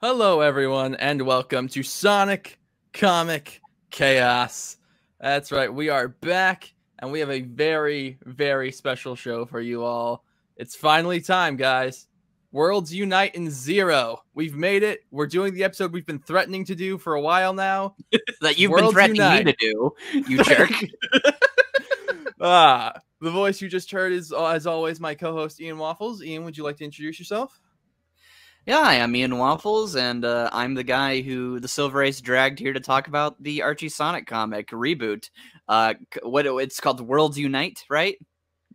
Hello, everyone, and welcome to Sonic Comic Chaos. That's right, we are back, and we have a very, very special show for you all. It's finally time, guys. Worlds Unite in Zero. We've made it. We're doing the episode we've been threatening to do for a while now. That you've been threatening me to do, you jerk. The voice you just heard is, as always, my co-host, Ian Waffles. Ian, would you like to introduce yourself? Yeah, I'm Ian Waffles, and I'm the guy who the Silver Ace dragged here to talk about the Archie Sonic comic reboot. It's called Worlds Unite, right?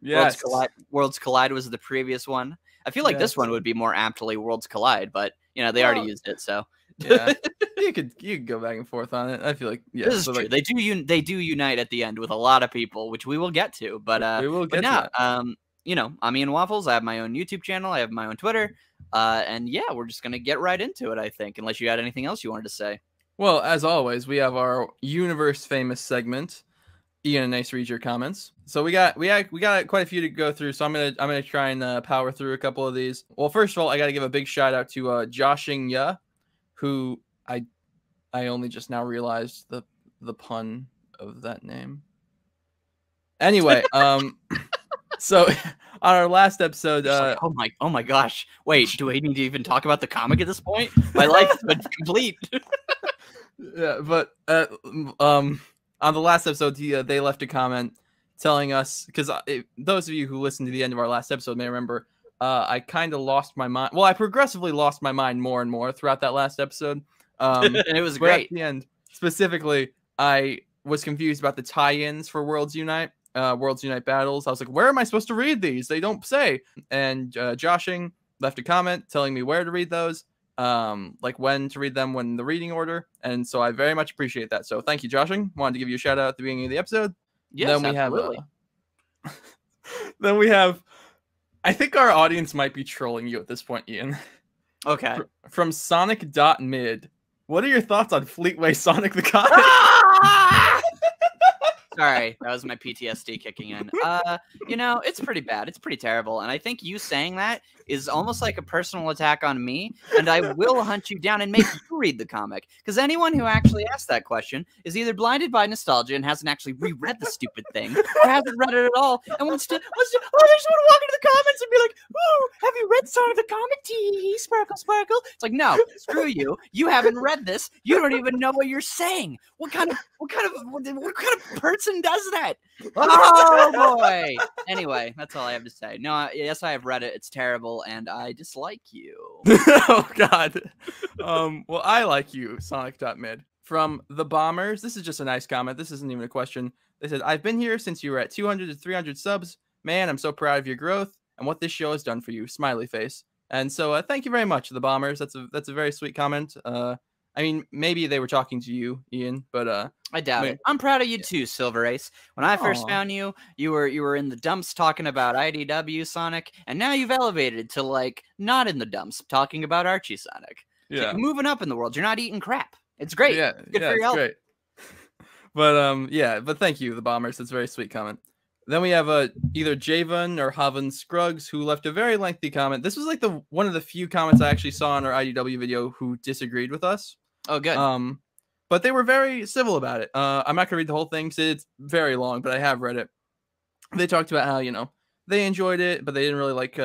Yes. Worlds Collide was the previous one. I feel like this one would be more aptly Worlds Collide, but you know they already used it, so yeah, you could go back and forth on it. I feel like this is true. They do unite at the end with a lot of people, which we will get to. But we will get to that. You know, I'm Ian Waffles. I have my own YouTube channel. I have my own Twitter. And yeah, we're just gonna get right into it, I think, unless you had anything else you wanted to say. Well, as always, we have our universe famous segment. Ian and Ace, read your comments. So we got quite a few to go through. So I'm gonna try and power through a couple of these. Well, first of all, I gotta give a big shout out to Joshing Ya, who I only just now realized the pun of that name. Anyway, so on our last episode, like, oh my gosh! Wait, do we need to even talk about the comic at this point? My life has been complete. Yeah, but on the last episode, they left a comment telling us, because those of you who listened to the end of our last episode may remember, I kind of lost my mind. Well, I progressively lost my mind more and more throughout that last episode. And it was great. At the end, specifically, I was confused about the tie-ins for Worlds Unite. Worlds Unite battles. I was like, where am I supposed to read these? They don't say. And Joshing left a comment telling me where to read those, like when to read them, when the reading order. And so I very much appreciate that. So thank you, Joshing. Wanted to give you a shout out at the beginning of the episode. Yes, then we absolutely. Then we have, I think our audience might be trolling you at this point, Ian. Okay. From Sonic.mid. What are your thoughts on Fleetway Sonic the Comic? Sorry, that was my PTSD kicking in. You know, it's pretty bad. It's pretty terrible. And I think you saying that is almost like a personal attack on me. And I will hunt you down and make you read the comic. Because anyone who actually asked that question is either blinded by nostalgia and hasn't actually reread the stupid thing, or hasn't read it at all and wants to they just want to walk into the comments and be like, "Ooh, have you read Sonic the Comic? Tee, sparkle, sparkle." It's like, no, screw you. You haven't read this. You don't even know what you're saying. What kind of person does that? Oh boy. Anyway, that's all I have to say. No, yes, I have read it. It's terrible, and I dislike you. Oh God. Well, I like you, Sonic.mid. From the Bombers. This is just a nice comment. This isn't even a question. They said, "I've been here since you were at 200 to 300 subs. Man, I'm so proud of your growth and what this show has done for you." Smiley face. And so thank you very much, the Bombers. That's a very sweet comment. I mean, maybe they were talking to you, Ian, but I doubt it. I'm proud of you too, Silver Ace. When I first found you, you were in the dumps talking about IDW Sonic, and now you've elevated to like not in the dumps talking about Archie Sonic. Yeah, so you're moving up in the world. You're not eating crap. It's great. Yeah, good for your health. Great. But yeah, but thank you, the Bombers. That's a very sweet comment. Then we have either Javen or Haven Scruggs, who left a very lengthy comment. This was like one of the few comments I actually saw in our IDW video who disagreed with us. Oh, good. But they were very civil about it. I'm not gonna read the whole thing because it's very long, but I have read it. They talked about how, you know, they enjoyed it, but they didn't really like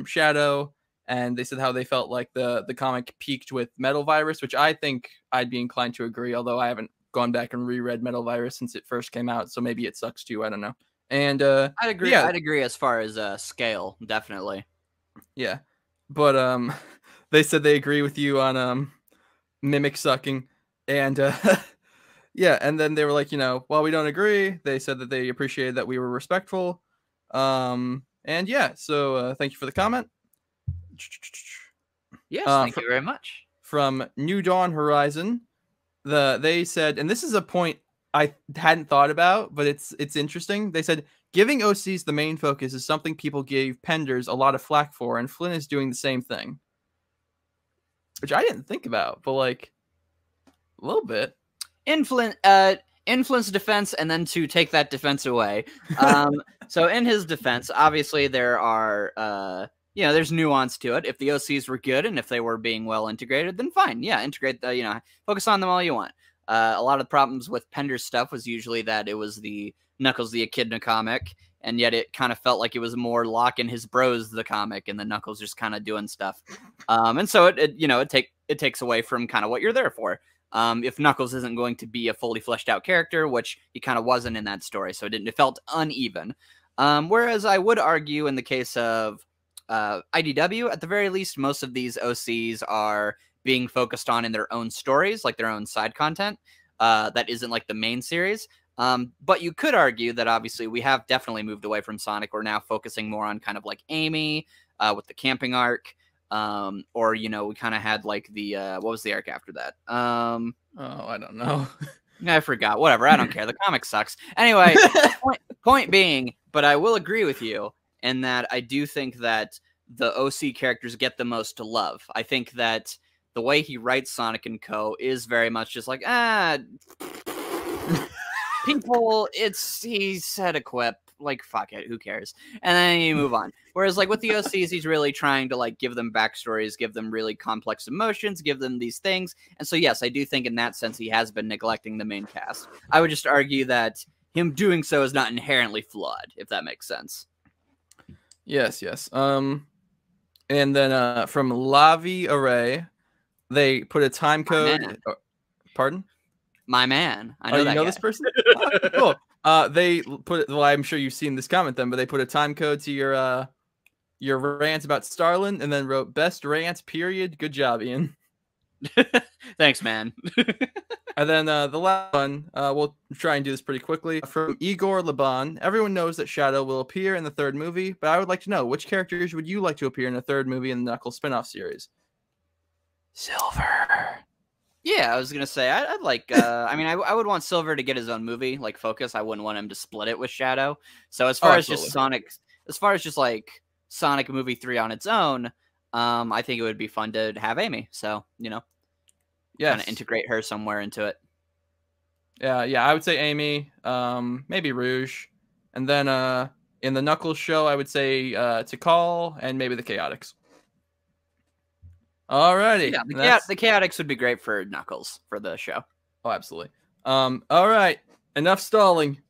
Shadow, and they said how they felt like the comic peaked with Metal Virus, which I think I'd be inclined to agree, although I haven't gone back and reread Metal Virus since it first came out, so maybe it sucks too. I don't know. And I'd agree. Yeah. I'd agree as far as scale, definitely. Yeah, but they said they agree with you on mimic sucking, and yeah, and then they were like, you know, while we don't agree, they said that they appreciated that we were respectful, and yeah, so thank you for the comment. Yes, thank you very much. From New Dawn Horizon, they said, and this is a point I hadn't thought about, but it's interesting. They said giving OCs the main focus is something people gave Penders a lot of flack for, and Flynn is doing the same thing. Which I didn't think about, but like a little bit. Influence defense, and then to take that defense away. So in his defense, obviously there are you know, there's nuance to it. If the OCs were good and if they were being well integrated, then fine. Yeah, integrate the, you know, focus on them all you want. A lot of the problems with Pender's stuff was usually that it was the Knuckles the Echidna comic, and yet it kind of felt like it was more Locke and his bros the comic, and the Knuckles just kind of doing stuff. And so it takes away from kind of what you're there for. If Knuckles isn't going to be a fully fleshed out character, which he kind of wasn't in that story, so it felt uneven. Whereas I would argue in the case of IDW, at the very least, most of these OCs are being focused on in their own stories, like their own side content that isn't like the main series. But you could argue that obviously we have definitely moved away from Sonic. We're now focusing more on kind of like Amy with the camping arc. Or, you know, we kind of had like the, what was the arc after that? Oh, I don't know. I forgot. Whatever. I don't care. The comic sucks. Anyway, point being, but I will agree with you in that I do think that the OC characters get the most to love. I think that the way he writes Sonic and Co. is very much just like, people, he said a quip. Like, fuck it, who cares? And then you move on. Whereas, like, with the OCs, he's really trying to, like, give them backstories, give them really complex emotions, give them these things. And so, yes, I do think in that sense he has been neglecting the main cast. I would just argue that him doing so is not inherently flawed, if that makes sense. Yes. And then from Lavi Array, they put a time code. Pardon? My man. I know that guy. This person? Cool. They put, well, I'm sure you've seen this comment then, but they put a time code to your rant about Starlin and then wrote best rant period. Good job, Ian. Thanks, man. And then the last one, we'll try and do this pretty quickly. From Igor Laban, everyone knows that Shadow will appear in the third movie, but I would like to know, which characters would you like to appear in the third movie in the Knuckles spinoff series? Silver. Yeah, I was gonna say I'd like. I mean, I would want Silver to get his own movie, like Focus. I wouldn't want him to split it with Shadow. So as far as just Sonic, as far as just like Sonic movie 3 on its own, I think it would be fun to have Amy. So you know, kind of integrate her somewhere into it. Yeah, I would say Amy, maybe Rouge, and then in the Knuckles show, I would say Tikal and maybe the Chaotix. Alrighty. Yeah, the Chaotix would be great for Knuckles for the show. Oh, absolutely. All right. Enough stalling.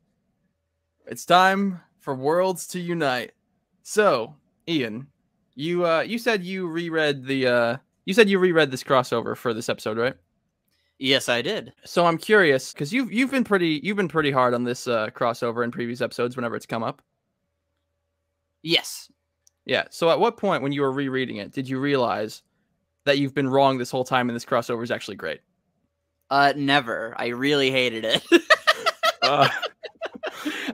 It's time for Worlds to Unite. So, Ian, you said you reread this crossover for this episode, right? Yes, I did. So I'm curious because you've been pretty hard on this crossover in previous episodes whenever it's come up. Yes. Yeah. So at what point when you were rereading it did you realize that you've been wrong this whole time and this crossover is actually great? Never. I really hated it. It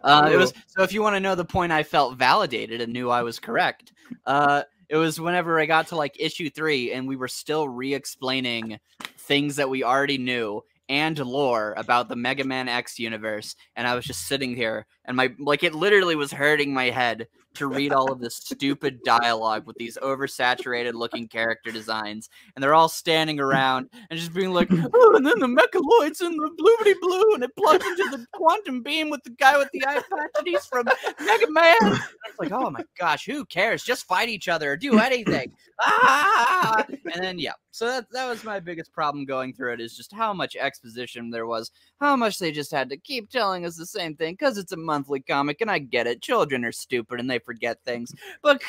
was, so if you want to know the point I felt validated and knew I was correct, it was whenever I got to like issue 3 and we were still re-explaining things that we already knew and lore about the Mega Man X universe, and I was just sitting here and it literally was hurting my head to read all of this stupid dialogue with these oversaturated looking character designs, and they're all standing around and just being like, oh, and then the Mechaloid's in the bloobity blue and it plugs into the quantum beam with the guy with the eye patch and he's from Mega Man. And it's like, oh my gosh, who cares? Just fight each other or do anything. And then so that was my biggest problem going through it, is just how much exposition there was, how much they just had to keep telling us the same thing, because it's a monthly comic, and I get it, children are stupid and they forget things, but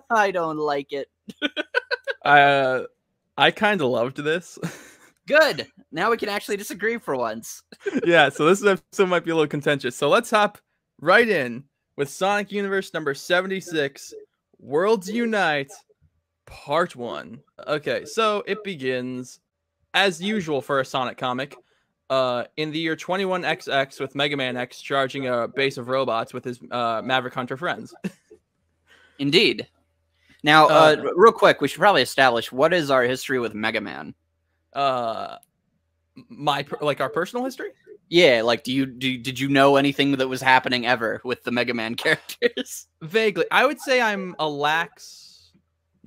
I don't like it. I kind of loved this. Good. Now we can actually disagree for once. Yeah, so this episode might be a little contentious. So let's hop right in with Sonic Universe number 76, Worlds Unite, Part 1. Okay, so it begins, as usual for a Sonic comic, in the year 21XX with Mega Man X charging a base of robots with his Maverick Hunter friends. Indeed. Now, real quick, we should probably establish what is our history with Mega Man. Our personal history? Yeah, like did you know anything that was happening ever with the Mega Man characters? Vaguely. I would say I'm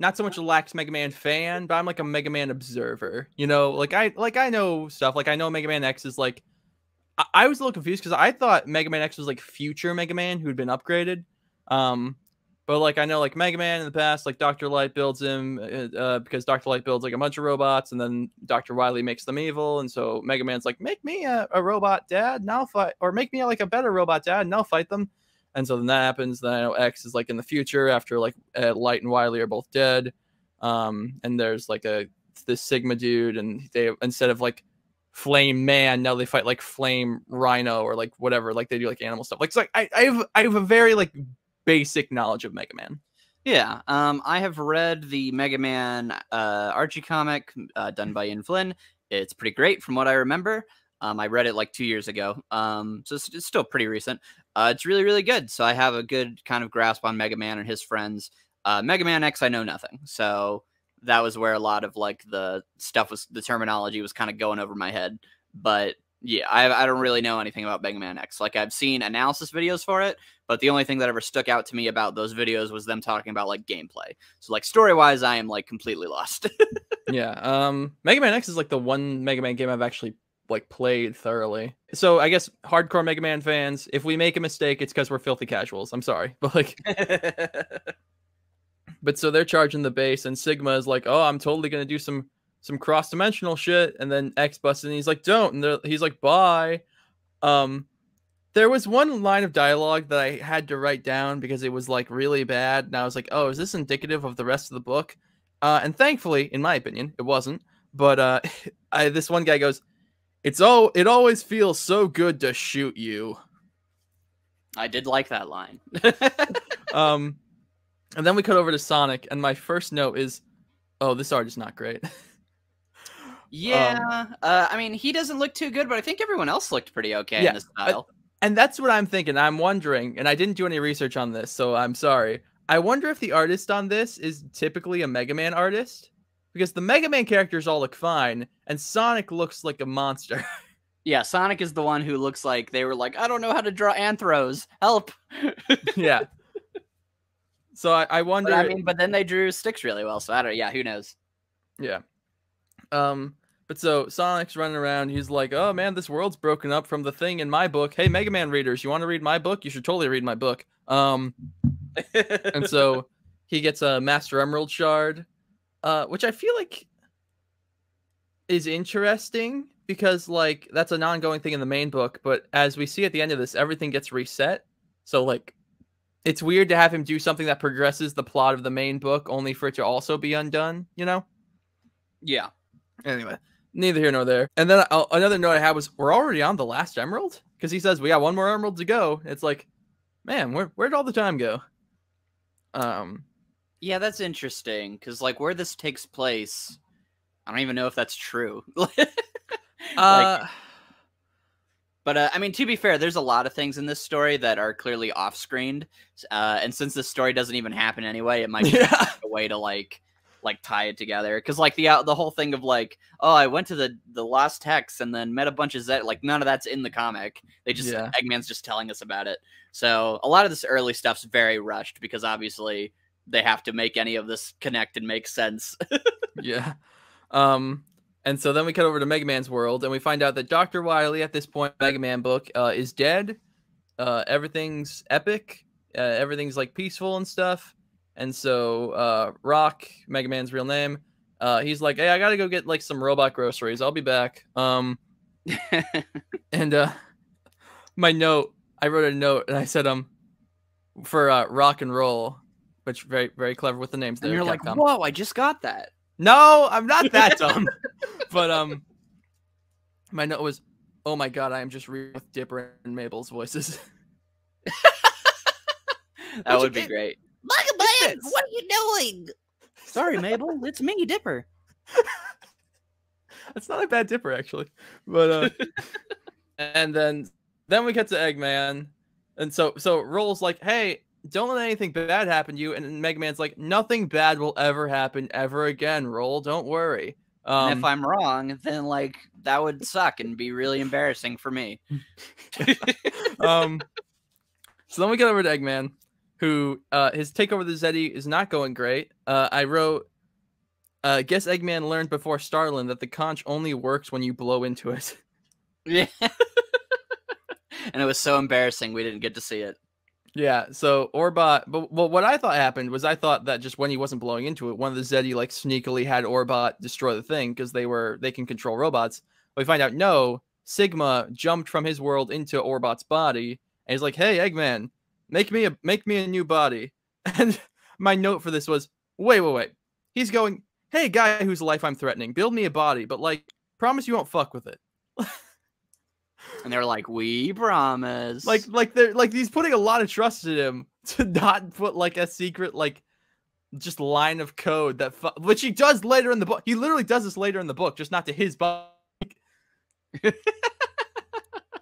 not so much a lax Mega Man fan, but I'm like a Mega Man observer. You know, I know stuff. Like I know Mega Man X is like, I was a little confused because I thought Mega Man X was like future Mega Man who had been upgraded. But like I know like Mega Man in the past, like Dr. Light builds him because Dr. Light builds like a bunch of robots, and then Dr. Wily makes them evil, and so Mega Man's like, make me a robot, Dad, and I'll fight, or make me like a better robot, Dad, and I'll fight them. And so then that happens. Then I know X is like in the future after like Light and Wily are both dead, and there's like this Sigma dude, and they instead of like Flame Man, now they fight like Flame Rhino or like whatever, like they do like animal stuff. Like it's like I have a very like basic knowledge of Mega Man. Yeah, I have read the Mega Man Archie comic done by Ian Flynn. It's pretty great from what I remember. I read it like 2 years ago, so it's still pretty recent. It's really, really good. So I have a good kind of grasp on Mega Man and his friends. Mega Man X, I know nothing. So that was where a lot of like the stuff was, the terminology was kind of going over my head. But yeah, I don't really know anything about Mega Man X. Like I've seen analysis videos for it, but the only thing that ever stuck out to me about those videos was them talking about like gameplay. So like story wise, I am like completely lost. Yeah. Mega Man X is like the one Mega Man game I've actually like played thoroughly. So I guess hardcore Mega Man fans, if we make a mistake, it's because we're filthy casuals. I'm sorry, but like, but so they're charging the base, and Sigma is like, oh, I'm totally gonna do some cross-dimensional shit, and then X busts in and he's like, don't, and he's like, bye. There was one line of dialogue that I had to write down because it was like really bad, and I was like, oh, is this indicative of the rest of the book? And thankfully, in my opinion, it wasn't. But this one guy goes, it always feels so good to shoot you. I did like that line. And then we cut over to Sonic, and my first note is, oh, this art is not great. Yeah, I mean, he doesn't look too good, but I think everyone else looked pretty okay in this style. And that's what I'm thinking. I'm wondering, and I didn't do any research on this, so I'm sorry. I wonder if the artist on this is typically a Mega Man artist, because the Mega Man characters all look fine, and Sonic looks like a monster. Yeah, Sonic is the one who looks like they were like, I don't know how to draw anthros. Help. Yeah. So I wonder. But then they drew sticks really well, so I don't. Yeah, who knows? Yeah. But so Sonic's running around. He's like, "Oh man, this world's broken up from the thing in my book. Hey, Mega Man readers, you want to read my book? You should totally read my book." And so he gets a Master Emerald shard, which I feel like is interesting because like that's an ongoing thing in the main book. But as we see at the end of this, everything gets reset. So like, it's weird to have him do something that progresses the plot of the main book, only for it to also be undone. You know? Yeah. Anyway, neither here nor there. And then another note I had was, we're already on the last emerald? Because he says, we got one more emerald to go. It's like, man, where'd all the time go? Yeah, that's interesting. Because, like, where this takes place, I don't even know if that's true. But, I mean, to be fair, there's a lot of things in this story that are clearly off-screened. And since this story doesn't even happen anyway, it might be a way to, like tie it together. Because, like, the whole thing of, like, oh, I went to the Lost Hex and then met a bunch of Zed. Like, none of that's in the comic. They just, Eggman's just telling us about it. So, a lot of this early stuff's very rushed because, obviously, they have to make any of this connect and make sense. Yeah. And so then we cut over to Mega Man's world, and we find out that Dr. Wily, at this point, Mega Man book, is dead. Everything's epic. Everything's, like, peaceful and stuff. And so Rock, Mega Man's real name, he's like, hey, I gotta go get, like, some robot groceries. I'll be back. And my note, I wrote a note, and I said, for rock and roll, which very, very clever with the names there. And you're like, whoa, I just got that. No, I'm not that dumb. But my note was, oh my god, I am just reading with Dipper and Mabel's voices. That would be great. Mega Man, what are you doing? Sorry, Mabel, it's me, Dipper. That's not a bad Dipper, actually. But and then we get to Eggman, and so Roll's like, hey, don't let anything bad happen to you. And Mega Man's like, nothing bad will ever happen ever again, Roll. Don't worry. And if I'm wrong, then like that would suck and be really embarrassing for me. So then we get over to Eggman, who his takeover of the Zeddy is not going great. I wrote, guess Eggman learned before Starlin that the conch only works when you blow into it. Yeah. And it was so embarrassing we didn't get to see it. Yeah, so Orbot, but well, what I thought happened was I thought that just when he wasn't blowing into it, one of the Zeti like sneakily had Orbot destroy the thing because they can control robots. But we find out no, Sigma jumped from his world into Orbot's body, and he's like, "Hey, Eggman, make me a new body." And my note for this was, wait. He's going, "Hey, guy whose life I'm threatening, build me a body, but like, promise you won't fuck with it." And they're like, "We promise." Like they're like he's putting a lot of trust in him to not put like a secret like just line of code that which he does later in the book. He literally does this later in the book, just not to his body.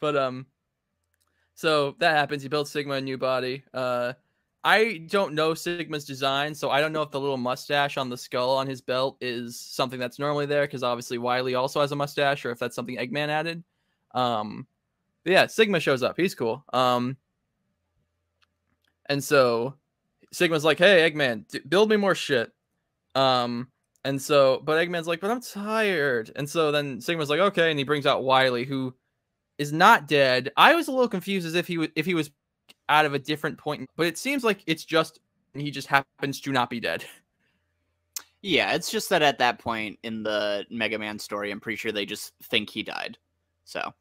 But so that happens. He builds Sigma a new body. I don't know Sigma's design, so I don't know if the little mustache on the skull on his belt is something that's normally there, because obviously Wily also has a mustache, or if that's something Eggman added. But yeah, Sigma shows up. He's cool. And so Sigma's like, "Hey, Eggman, build me more shit." And so, but Eggman's like, "But I'm tired." And so then Sigma's like, "Okay," and he brings out Wily, who is not dead. I was a little confused as if he was out of a different point, but it seems like it's just he just happens to not be dead. Yeah, it's just that at that point in the Mega Man story, I'm pretty sure they just think he died. So,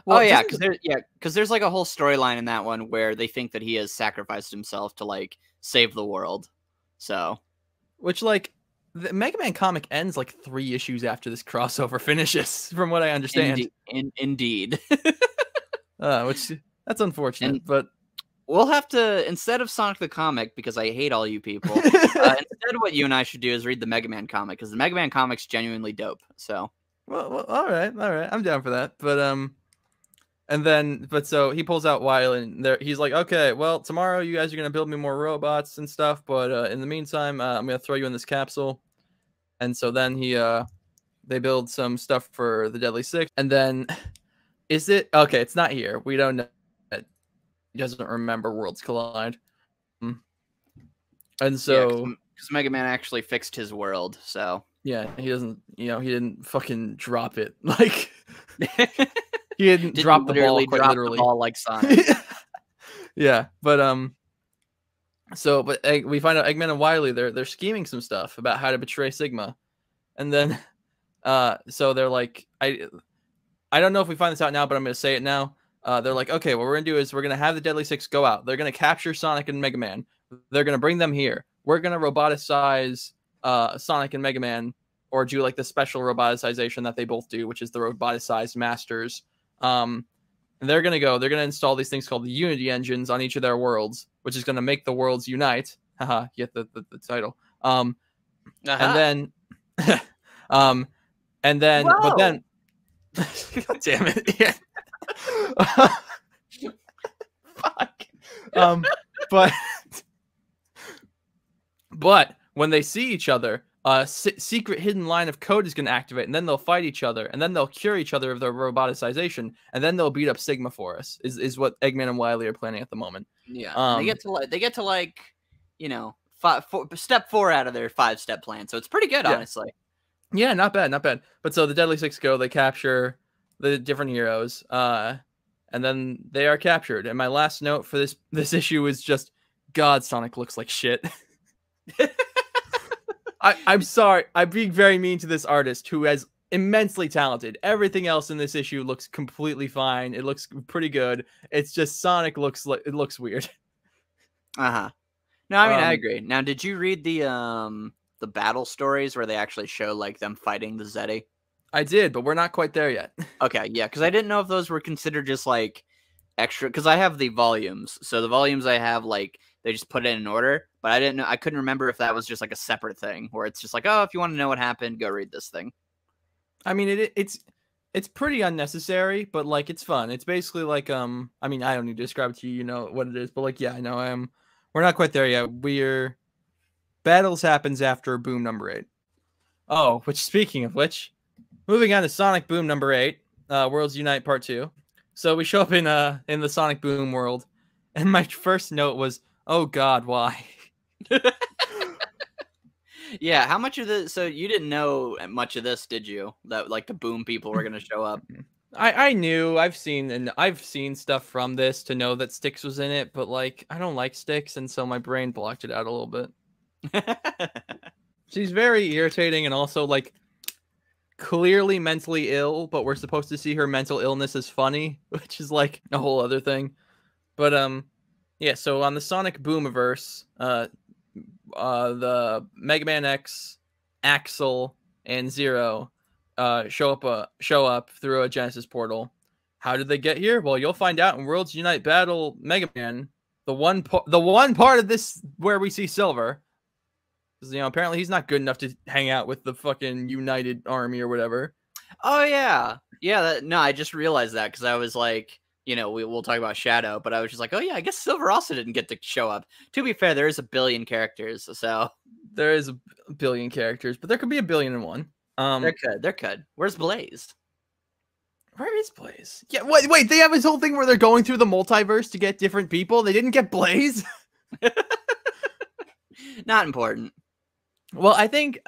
Well, yeah, because there's like a whole storyline in that one where they think that he has sacrificed himself to like save the world. So, which like the Mega Man comic ends like 3 issues after this crossover finishes, from what I understand. Indeed. Which that's unfortunate, but we'll have to, instead of Sonic the comic, because I hate all you people, instead what you and I should do is read the Mega Man comic, because the Mega Man comic's genuinely dope. So, well, all right, I'm down for that. But and then so he pulls out Wily, and he's like, "Okay, well, tomorrow you guys are gonna build me more robots and stuff, but in the meantime, I'm gonna throw you in this capsule." And so then they build some stuff for the Deadly Six, and then is it okay? It's not here. We don't know. He doesn't remember Worlds Collide. And so because Mega Man actually fixed his world, so yeah, he doesn't, he didn't fucking drop it. Like he didn't drop the ball quite literally. The ball like Sonic. Yeah, but we find out Eggman and Wily, they're scheming some stuff about how to betray Sigma. And then so they're like, I don't know if we find this out now, but I'm going to say it now. They're like, "Okay, what we're going to do is we're going to have the Deadly Six go out. They're going to capture Sonic and Mega Man. They're going to bring them here. We're going to roboticize Sonic and Mega Man, or do like the special roboticization that they both do, which is the roboticized masters. And they're going to install these things called the Unity engines on each of their worlds, which is going to make the worlds unite." Haha, get the title. And then Whoa. but then God damn it. Yeah. Fuck. But when they see each other, a secret hidden line of code is going to activate, and then they'll fight each other, and then they'll cure each other of their roboticization, and then they'll beat up Sigma for us. Is what Eggman and Wily are planning at the moment. Yeah, they get to like, step 4 out of their 5-step plan, so it's pretty good, honestly. Yeah, not bad. But so the Deadly Six go, they capture the different heroes, and then they are captured. And my last note for this issue is just, God, Sonic looks like shit. I'm sorry, I'm being very mean to this artist who is immensely talented. Everything else in this issue looks completely fine. It looks pretty good. It's just Sonic looks weird. No, I mean, I agree. Now, did you read the battle stories where they actually show like them fighting the Zeti? I did, but we're not quite there yet. Okay, yeah, because I didn't know if those were considered just like extra, because I have the volumes. So the volumes I have, like, they just put it in order, but I couldn't remember if that was just like a separate thing where it's just like, oh, if you want to know what happened, go read this thing. I mean, it's pretty unnecessary, but like it's fun. It's basically like I mean, I don't need to describe it to you, you know what it is, but like, yeah, I know we're not quite there yet. Battles happens after Boom number 8. Oh, which, speaking of which, moving on to Sonic Boom number 8, Worlds Unite Part 2. So we show up in the Sonic Boom world, and my first note was, "Oh God, why?" Yeah, how much of this? So you didn't know much of this, did you? That like the Boom people were gonna show up. I knew I've seen stuff from this to know that Styx was in it, but like I don't like Styx, and so my brain blocked it out a little bit. She's very irritating and also like clearly mentally ill, but we're supposed to see her mental illness as funny, which is like a whole other thing. But yeah, so on the Sonic Boomiverse, the Mega Man X, Axel, and Zero show up through a Genesis portal. How did they get here? Well, you'll find out in Worlds Unite Battle Mega Man. The one part of this where we see Silver, because apparently he's not good enough to hang out with the fucking United Army or whatever. Oh yeah, yeah. No, I just realized that because I was like, we'll talk about Shadow, but I was just like, oh yeah, I guess Silver also didn't get to show up. To be fair, there is a billion characters, so there is a billion characters, but there could be a billion and one. There could. Where's Blaze? Where is Blaze? Yeah, wait, they have this whole thing where they're going through the multiverse to get different people. They didn't get Blaze. Not important. Well, I think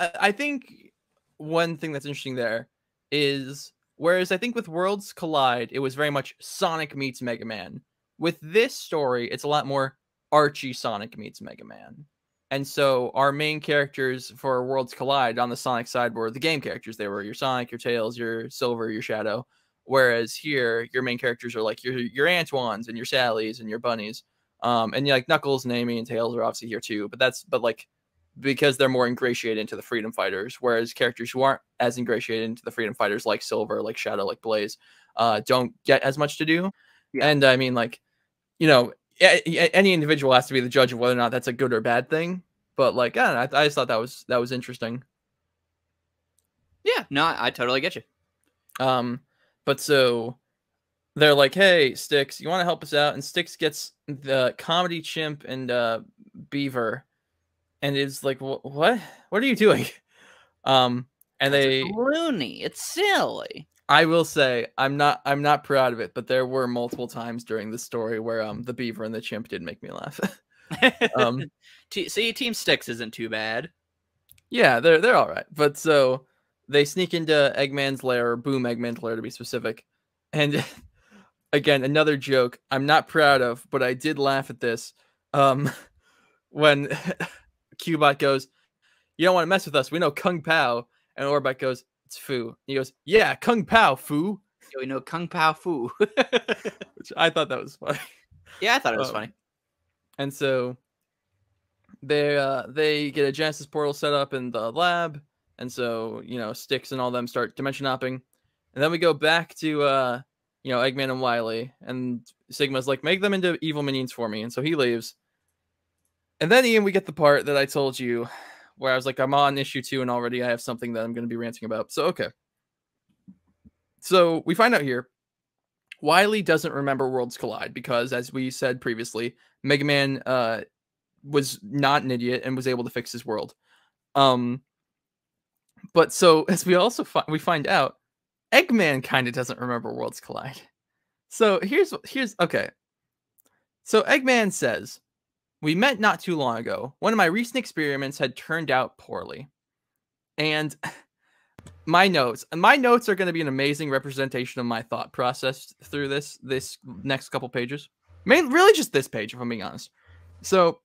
one thing that's interesting there is, whereas I think with Worlds Collide, it was very much Sonic meets Mega Man. With this story, it's a lot more Archie Sonic meets Mega Man. And so our main characters for Worlds Collide on the Sonic side were the game characters. They were your Sonic, your Tails, your Silver, your Shadow. Whereas here, your main characters are like your Antoines and your Sallys and your Bunnies. And like Knuckles and Amy and Tails are obviously here too. But like because they're more ingratiated into the Freedom Fighters, whereas characters who aren't as ingratiated into the Freedom Fighters, like Silver, like Shadow, like Blaze, don't get as much to do. Yeah. And I mean, like, any individual has to be the judge of whether or not that's a good or bad thing. But like, I don't know, I just thought that was interesting. Yeah, no, I totally get you. But so they're like, hey, Styx, you want to help us out? And Styx gets the Comedy Chimp and Beaver, and it's like, what are you doing? And it's loony. It's silly. I will say I'm not proud of it, but there were multiple times during the story where the Beaver and the Chimp did make me laugh. See, Team Styx isn't too bad. Yeah, they're all right. But so they sneak into Eggman's lair, or Boom Eggman's lair to be specific. And again, another joke I'm not proud of, but I did laugh at this. When Cubot goes, "You don't want to mess with us. We know Kung Pao." And Orbot goes, "It's Fu." He goes, "Yeah, Kung Pao, Fu." Yeah, we know Kung Pao Fu. Which I thought that was funny. Yeah, I thought it was funny. And so they get a Genesis portal set up in the lab, and so Styx and all them start dimension hopping, and then we go back to Eggman and Wily, and Sigma's like, "Make them into evil minions for me," and so he leaves. And then, Ian, we get the part that I told you where I was like, I'm on issue 2 and already I have something that I'm going to be ranting about. So, okay. So we find out here, Wily doesn't remember Worlds Collide because, as we said previously, Mega Man was not an idiot and was able to fix his world. But so, as we also we find out, Eggman kind of doesn't remember Worlds Collide. So here's okay. So Eggman says, "We met not too long ago. One of my recent experiments had turned out poorly." And my notes are going to be an amazing representation of my thought process through this next couple pages. Really just this page, if I'm being honest. So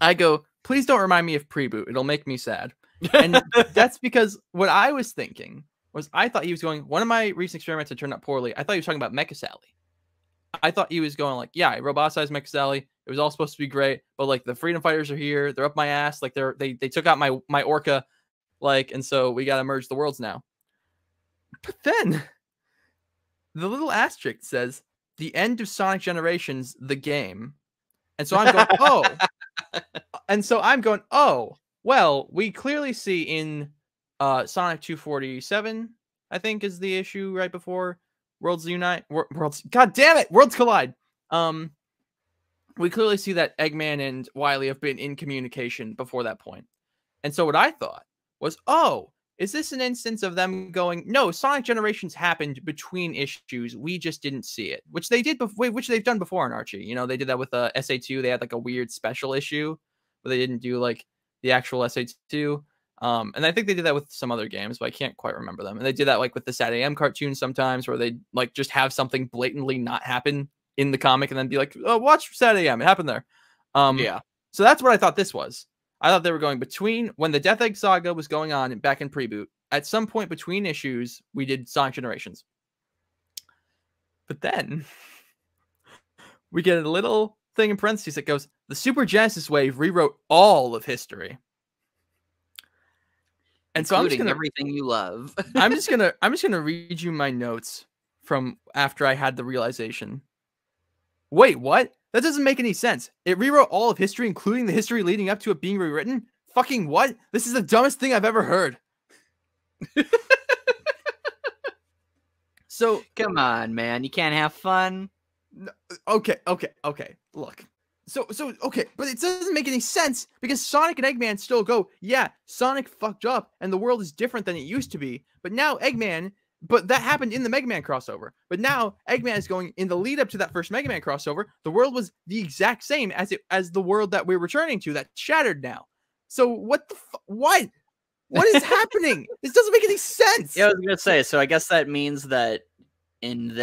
I go, "Please don't remind me of Pre-Boot. It'll make me sad." And that's because what I was thinking was, I thought he was going, one of my recent experiments had turned out poorly. I thought he was talking about Mecha Sally. I thought he was going like, yeah, I roboticized Mecha Sally. It was all supposed to be great, but like the Freedom Fighters are here. They're up my ass. Like they took out my Orca, like, and so we got to merge the worlds now. But then the little asterisk says, "The end of Sonic Generations, the game." And so I'm going, oh. And so I'm going, oh, well, we clearly see in Sonic 247, I think is the issue right before Worlds Unite. God damn it, Worlds Collide. We clearly see that Eggman and Wily have been in communication before that point. And so what I thought was, oh, is this an instance of them going, no, Sonic Generations happened between issues. We just didn't see it, which they did before, which they've done before in Archie. They did that with SA2. They had like a weird special issue, but they didn't do like the actual SA2. And I think they did that with some other games, but I can't quite remember them. And they did that like with the Sad AM cartoons sometimes, where they like just have something blatantly not happen in the comic and then be like, oh, watch Sad AM. It happened there. Yeah. So that's what I thought this was. I thought they were going between when the Death Egg saga was going on back in Preboot. At some point between issues, we did Sonic Generations. But then we get a little thing in parentheses that goes, the Super Genesis wave rewrote all of history. And so I'm just gonna, everything you love. I'm just gonna read you my notes from after I had the realization. Wait, what? That doesn't make any sense. It rewrote all of history, including the history leading up to it being rewritten? Fucking what? This is the dumbest thing I've ever heard. So come on, man. You can't have fun. Okay. Look. So okay, but it doesn't make any sense because Sonic and Eggman still go, yeah, Sonic fucked up and the world is different than it used to be. But now Eggman, but that happened in the Mega Man crossover. But now Eggman is going in the lead up to that first Mega Man crossover. The world was the exact same as the world that we're returning to that's shattered now. So what the what? What is happening? This doesn't make any sense. Yeah, I was gonna say. So I guess that means that in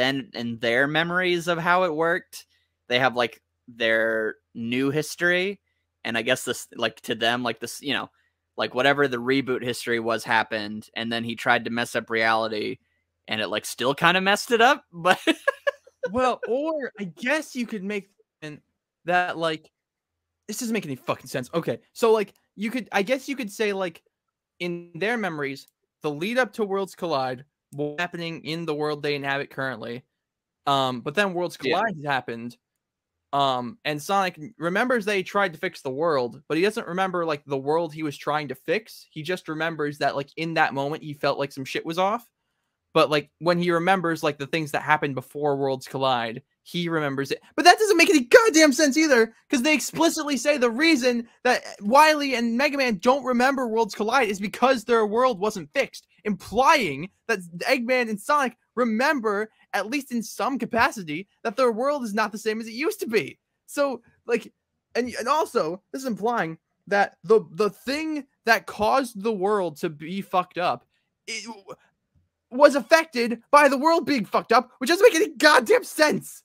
their memories of how it worked, they have like their new history, and I guess this, like, to them, like this, you know, like whatever the reboot history was happened, and then he tried to mess up reality, and it like still kind of messed it up. But well, or I guess you could make that like this doesn't make any fucking sense. Okay, so like I guess you could say like in their memories, the lead up to Worlds Collide was happening in the world they inhabit currently. But then Worlds Collide happened. And Sonic remembers that he tried to fix the world, but he doesn't remember like the world he was trying to fix. He just remembers that like in that moment he felt like some shit was off. But like when he remembers like the things that happened before Worlds Collide, he remembers it. But that doesn't make any goddamn sense either, because they explicitly say the reason that Wily and Mega Man don't remember Worlds Collide is because their world wasn't fixed, implying that Eggman and Sonic remember, at least in some capacity, that their world is not the same as it used to be. So like, and also this is implying that the thing that caused the world to be fucked up was affected by the world being fucked up, which doesn't make any goddamn sense.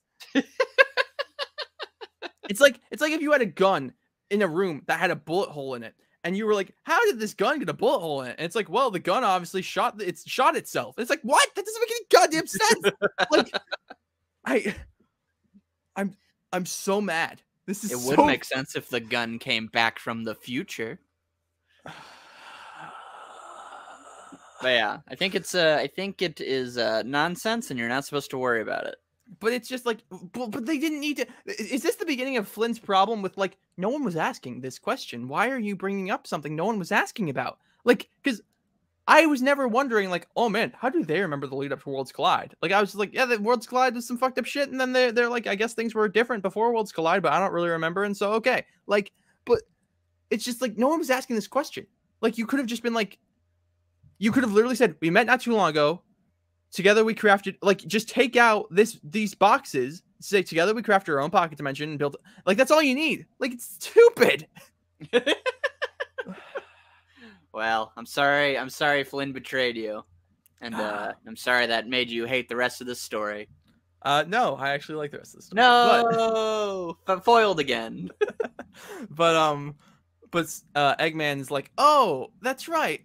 It's like if you had a gun in a room that had a bullet hole in it, and you were like, "How did this gun get a bullet hole in it?" And it's like, "Well, the gun obviously shot itself." It's like, what? That doesn't make any goddamn sense. Like, I'm so mad. This is. It would make sense if the gun came back from the future. But yeah, I think it is nonsense, and you're not supposed to worry about it. But it's just like, but they didn't need to. Is this the beginning of Flynn's problem with like, no one was asking this question? Why are you bringing up something no one was asking about? Like, because I was never wondering like, oh man, how do they remember the lead up to Worlds Collide? Like, I was like, yeah, the Worlds Collide was some fucked up shit, and then they're like, I guess things were different before Worlds Collide, but I don't really remember, and so okay, like, but it's just like no one was asking this question. Like, you could have just been like, you could have literally said, we met not too long ago. Together we crafted, like, just take out these boxes, say together we crafted our own pocket dimension and built, like, that's all you need. Like, it's stupid. Well, I'm sorry Flynn betrayed you. And I'm sorry that made you hate the rest of this story. No, I actually like the rest of the story. No, but foiled again. but Eggman's like, oh, that's right.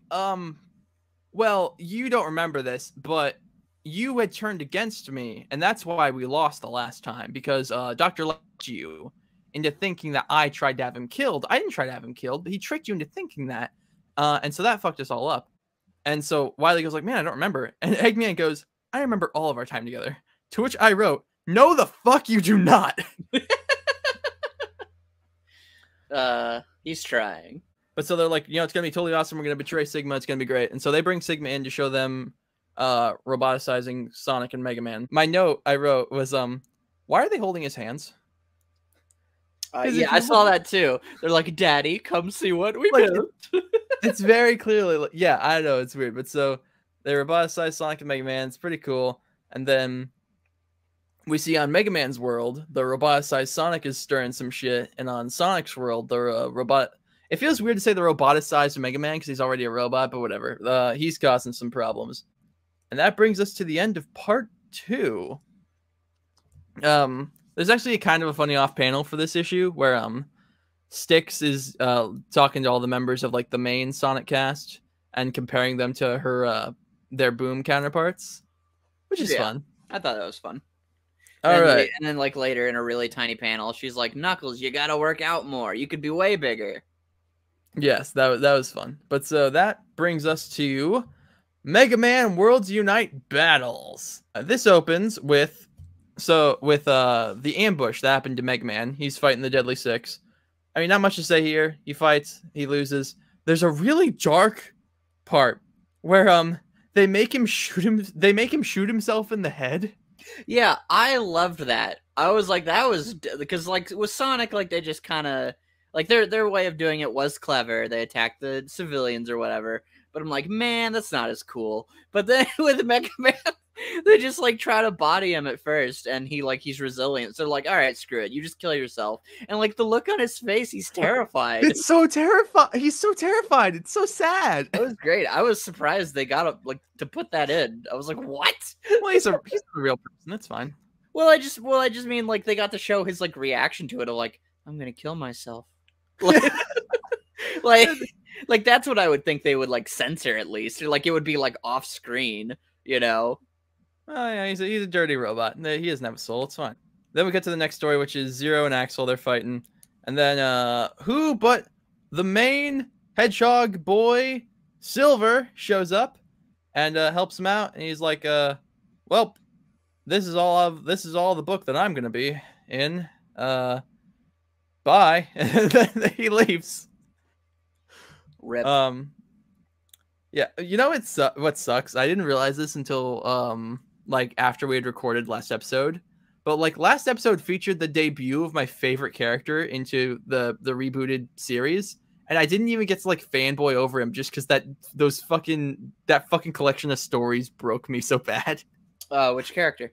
Well, you don't remember this, but you had turned against me, and that's why we lost the last time, because Dr. lied you into thinking that I tried to have him killed. I didn't try to have him killed, but he tricked you into thinking that. And so that fucked us all up. And so Wily goes like, man, I don't remember. And Eggman goes, I remember all of our time together. To which I wrote, no, the fuck you do not. He's trying. But so they're like, you know, it's going to be totally awesome. We're going to betray Sigma. It's going to be great. And so they bring Sigma in to show them roboticizing Sonic and Mega Man. My note I wrote was, why are they holding his hands? Yeah, I saw that too. They're like, Daddy, come see what we built. It's very clearly, yeah, I know, it's weird. But so they roboticize Sonic and Mega Man. It's pretty cool. And then we see on Mega Man's world, the roboticized Sonic is stirring some shit. And on Sonic's world, the robot... It feels weird to say the roboticized Mega Man because he's already a robot, but whatever. He's causing some problems. And that brings us to the end of part 2. There's actually kind of a funny off panel for this issue where Styx is talking to all the members of like the main Sonic cast and comparing them to her their Boom counterparts, which is fun. I thought that was fun. All right. And then like later in a really tiny panel, she's like, "Knuckles, you gotta work out more. You could be way bigger." Yes, that was fun. But so that brings us to Mega Man Worlds Unite Battles. This opens with the ambush that happened to Mega Man. He's fighting the Deadly Six. I mean, not much to say here. He fights, he loses. There's a really dark part where they make him shoot himself in the head. Yeah, I loved that. I was like, that was because like with Sonic, like they just kind of like their way of doing it was clever. They attacked the civilians or whatever. But I'm like, man, that's not as cool. But then with Mega Man, they just like try to body him at first, and he's resilient. So they're like, all right, screw it, you just kill yourself. And like the look on his face, he's terrified. It's so terrified. He's so terrified. It's so sad. It was great. I was surprised they got to put that in. I was like, what? Well, he's a real person. That's fine. Well, I just mean like they got to show his like reaction to it of like, I'm gonna kill myself. Like that's what I would think they would like censor at least, or like it would be like off screen, you know. Oh yeah, he's a dirty robot. He doesn't have a soul. It's fine. Then we get to the next story, which is Zero and Axel. They're fighting, and then who but the main Hedgehog boy Silver shows up and helps him out, and he's like, well, this is all the book that I'm gonna be in. Bye. And then he leaves. Rip. Yeah, you know what sucks? I didn't realize this until like after we had recorded last episode. But like last episode featured the debut of my favorite character into the rebooted series, and I didn't even get to like fanboy over him just because that fucking collection of stories broke me so bad. Which character?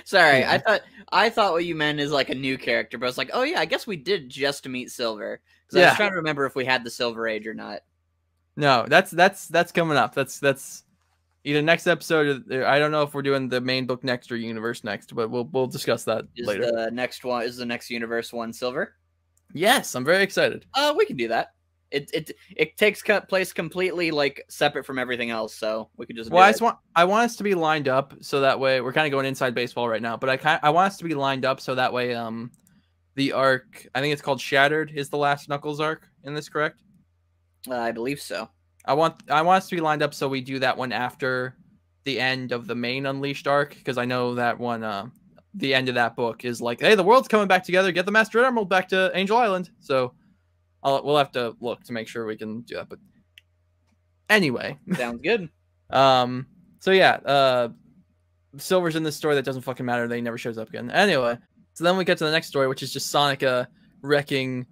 Sorry, yeah. I thought what you meant is like a new character, but I was like, oh yeah, I guess we did just meet Silver. Yeah. I was trying to remember if we had the Silver Age or not. No, that's coming up. That's either next episode. I don't know if we're doing the main book next or universe next, but we'll discuss that later. The next universe one Silver? Yes, I'm very excited. We can do that. It takes place completely like separate from everything else, so we could just. Well, I want us to be lined up so that way we're kind of going inside baseball right now, but I want us to be lined up so that way the arc, I think it's called Shattered, is the last Knuckles arc in this, correct? I believe so. I want us to be lined up so we do that one after the end of the main Unleashed arc, because I know that one the end of that book is like, hey, the world's coming back together, get the Master Emerald back to Angel Island. So we'll have to look to make sure we can do that. But anyway, sounds good. So yeah, Silver's in this story that doesn't fucking matter. They never shows up again. Anyway, so then we get to the next story, which is just Sonic wrecking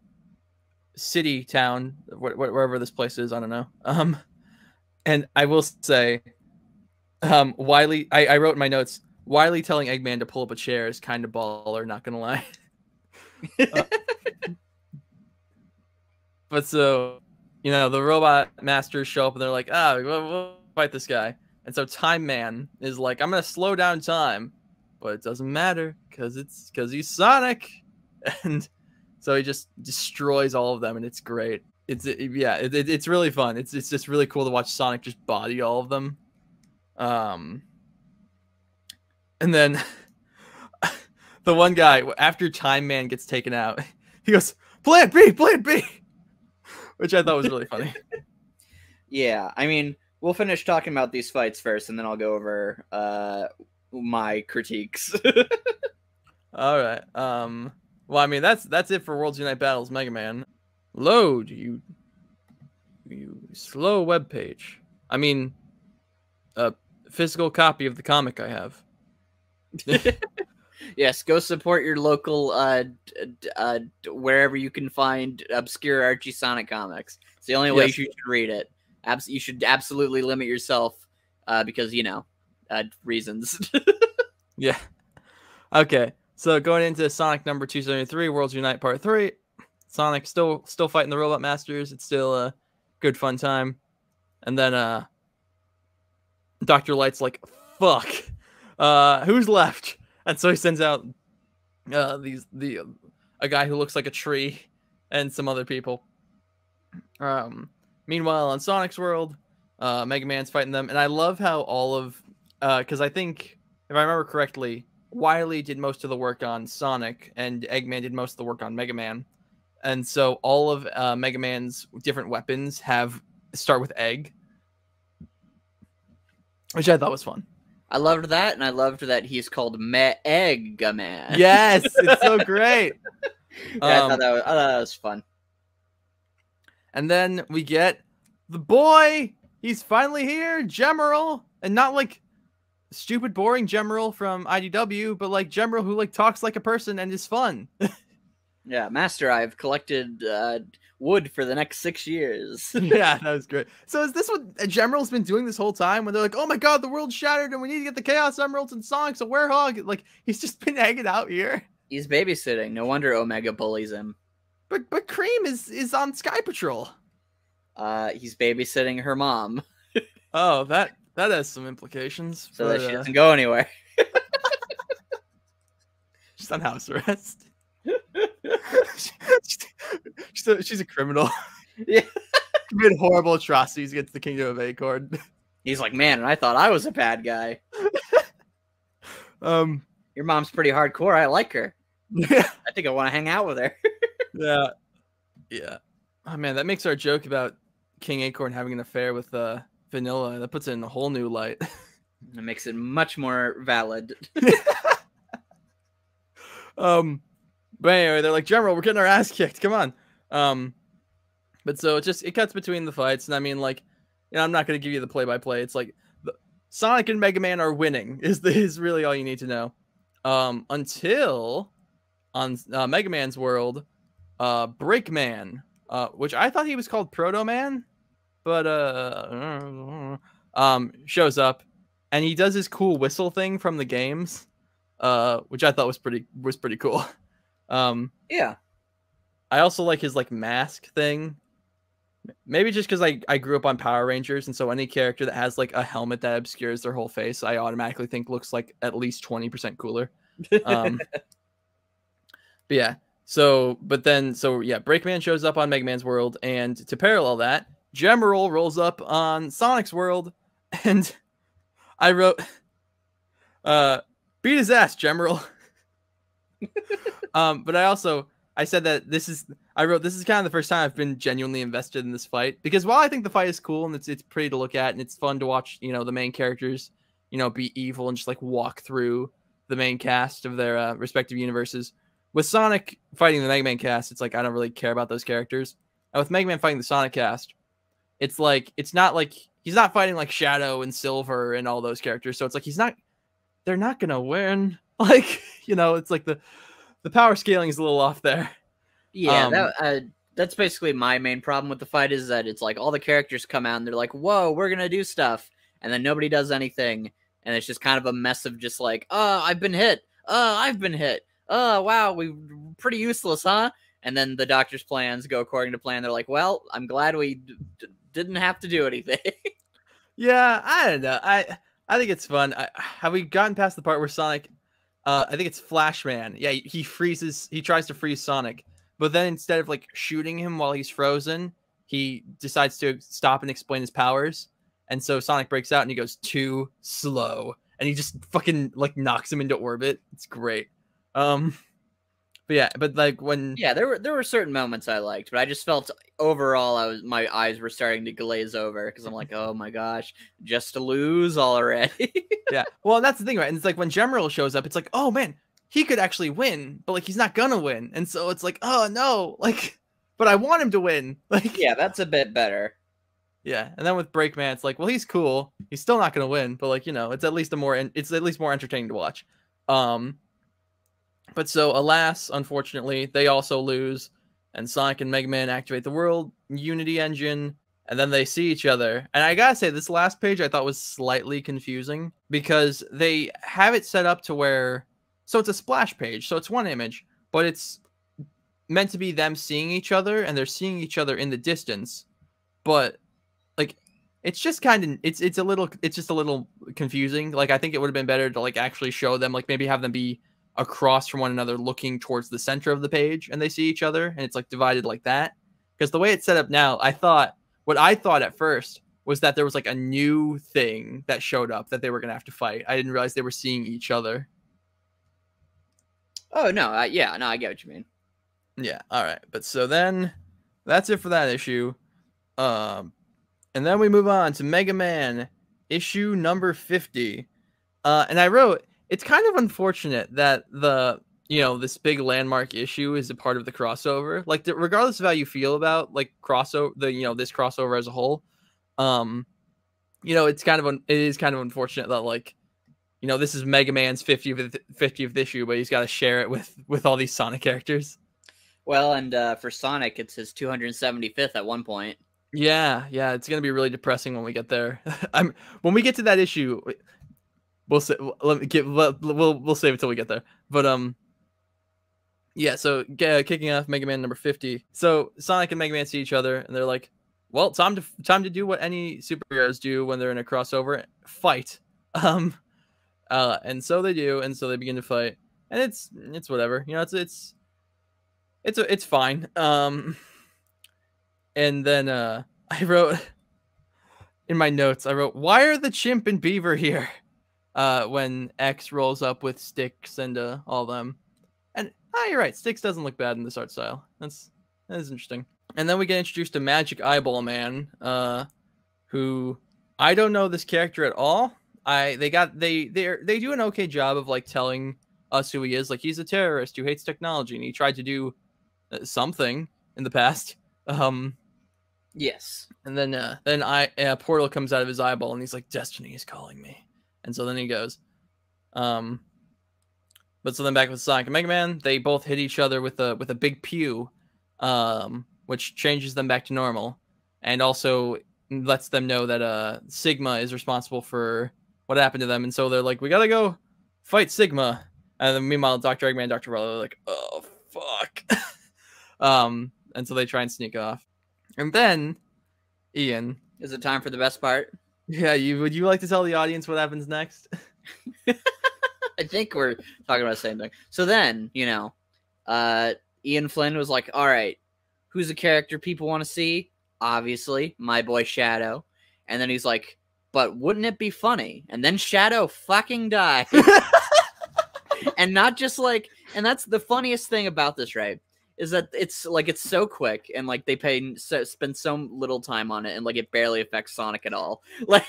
city town, wherever this place is. I don't know. And I will say, Wily. I wrote in my notes, Wily telling Eggman to pull up a chair is kind of baller. Not gonna lie. But so, you know, the robot masters show up and they're like, we'll fight this guy. And so Time Man is like, I'm going to slow down time, but it doesn't matter because he's Sonic. And so he just destroys all of them, and it's great. It's really fun. It's just really cool to watch Sonic just body all of them. And then the one guy, after Time Man gets taken out, he goes, Plan B! Which I thought was really funny. Yeah, I mean, we'll finish talking about these fights first, and then I'll go over my critiques. All right. Well, I mean, that's it for Worlds Unite Battles Mega Man. Load, you slow web page. I mean, a physical copy of the comic I have. Yes, go support your local wherever you can find obscure Archie Sonic comics. It's the only way you should read it. You should absolutely limit yourself because, you know, reasons. Yeah. Okay, so going into Sonic number 273, Worlds Unite Part 3. Sonic still fighting the Robot Masters. It's still a good fun time. And then Dr. Light's like, fuck, who's left? And so he sends out a guy who looks like a tree and some other people. Meanwhile, on Sonic's world, Mega Man's fighting them, and I love how all of because I think if I remember correctly, Wily did most of the work on Sonic, and Eggman did most of the work on Mega Man, and so all of Mega Man's different weapons start with egg, which I thought was fun. I loved that, and I loved that he's called Eggman. Yes, it's so great. Yeah, I thought that was fun. And then we get the boy. He's finally here, Gemerald, and not like stupid, boring Gemerald from IDW, but like Gemerald who like talks like a person and is fun. Yeah, Master, I've collected wood for the next 6 years. Yeah, that was great. So is this what Gemerald's been doing this whole time? When they're like, "Oh my God, the world's shattered, and we need to get the Chaos Emeralds and Sonic's a Werehog." Like he's just been hanging out here. He's babysitting. No wonder Omega bullies him. But Cream is on Sky Patrol. He's babysitting her mom. Oh, that has some implications. So that she doesn't go anywhere. She's on house arrest. She's a criminal. Yeah. Committed horrible atrocities against the Kingdom of Acorn. He's like, man, and I thought I was a bad guy. Your mom's pretty hardcore. I like her. Yeah. I think I want to hang out with her. Yeah. Yeah. Oh man, that makes our joke about King Acorn having an affair with Vanilla. That puts it in a whole new light. It makes it much more valid. But anyway, they're like, General, we're getting our ass kicked. Come on. But so it cuts between the fights, and I mean, like, you know, I'm not gonna give you the play-by-play. It's like Sonic and Mega Man are winning is really all you need to know. Until on Mega Man's world, Breakman, which I thought he was called Proto Man, but shows up, and he does his cool whistle thing from the games, which I thought was pretty cool. Yeah. I also like his like mask thing. Maybe just because I grew up on Power Rangers, and so any character that has like a helmet that obscures their whole face, I automatically think looks like at least 20% cooler. But yeah. So Breakman shows up on Mega Man's world, and to parallel that, Gemerald rolls up on Sonic's world, and I wrote, beat his ass, Gemerald. But I said that this is kind of the first time I've been genuinely invested in this fight, because while I think the fight is cool and it's pretty to look at and it's fun to watch, you know, the main characters, you know, be evil and just like walk through the main cast of their respective universes. With Sonic fighting the Mega Man cast, it's like I don't really care about those characters. And with Mega Man fighting the Sonic cast, it's like it's not like he's not fighting like Shadow and Silver and all those characters. So it's like they're not gonna win. Like, you know, it's like the power scaling is a little off there. Yeah, that's basically my main problem with the fight, is that it's like all the characters come out and they're like, whoa, we're gonna do stuff, and then nobody does anything, and it's just kind of a mess of just like, oh, I've been hit, oh wow, we're pretty useless, huh? And then the doctor's plans go according to plan. They're like, well, I'm glad we didn't have to do anything. Yeah, I don't know. I think it's fun. Have we gotten past the part where Sonic, I think it's Flashman. Yeah, he tries to freeze Sonic, but then instead of like shooting him while he's frozen, he decides to stop and explain his powers. And so Sonic breaks out and he goes too slow, and he just fucking like knocks him into orbit. It's great. But like when there were certain moments I liked, but I just felt overall my eyes were starting to glaze over because I'm like, oh my gosh, just to lose already. Yeah, well, that's the thing, right? And it's like when Gemerald shows up, it's like, oh man, he could actually win, but like he's not gonna win, and so it's like, oh no, like, but I want him to win. Like, yeah, that's a bit better. Yeah, and then with Breakman, it's like, well, he's cool, he's still not gonna win, but like, you know, it's at least more entertaining to watch. But so, alas, unfortunately, they also lose, and Sonic and Mega Man activate the World Unity Engine, and then they see each other. And I gotta say, this last page I thought was slightly confusing, because they have it set up to where, so it's a splash page, so it's one image, but it's meant to be them seeing each other, and they're seeing each other in the distance, but like it's just kind of it's just a little confusing. Like I think it would have been better to like actually show them, like maybe have them be across from one another looking towards the center of the page and they see each other and it's like divided like that. Because the way it's set up now, what I thought at first was that there was like a new thing that showed up that they were going to have to fight. I didn't realize they were seeing each other. Oh, no. Yeah, no, I get what you mean. Yeah. All right. But so then that's it for that issue. And then we move on to Mega Man issue number 50. And I wrote, it's kind of unfortunate that this big landmark issue is a part of the crossover. Like, regardless of how you feel about like this crossover as a whole, it is kind of unfortunate that like, this is Mega Man's 50th issue, but he's got to share it with all these Sonic characters. Well, and for Sonic, it's his 275th at one point. Yeah, it's gonna be really depressing when we get there. When we get to that issue. We'll save it till we get there. But yeah. So kicking off Mega Man number 50. So Sonic and Mega Man see each other, and they're like, "Well, time to do what any superheroes do when they're in a crossover: fight." And so they do, and so they begin to fight, and it's whatever. It's fine. And then I wrote in my notes, "Why are the Chimp and Beaver here?" When X rolls up with Sticks and all them. And you're right, Sticks doesn't look bad in this art style. That is interesting. And then we get introduced to Magic Eyeball Man, who I don't know this character at all. They do an okay job of like telling us who he is. Like, he's a terrorist who hates technology, and he tried to do something in the past. Yes. And then a portal comes out of his eyeball, and he's like, "Destiny is calling me." And so then he goes. But so then back with Sonic and Mega Man, they both hit each other with a big pew, which changes them back to normal, and also lets them know that Sigma is responsible for what happened to them. And so they're like, "We gotta go fight Sigma." And then meanwhile, Dr. Eggman and Dr. Rella are like, "Oh fuck." And so they try and sneak off. And then, Ian, is it time for the best part? Yeah, would you like to tell the audience what happens next? I think we're talking about the same thing. So then, Ian Flynn was like, "All right, who's a character people want to see? Obviously, my boy Shadow." And then he's like, "But wouldn't it be funny?" And then Shadow fucking died. And not just like, and that's the funniest thing about this, right? Is that it's so quick, and like they spend so little time on it, and like it barely affects Sonic at all. Like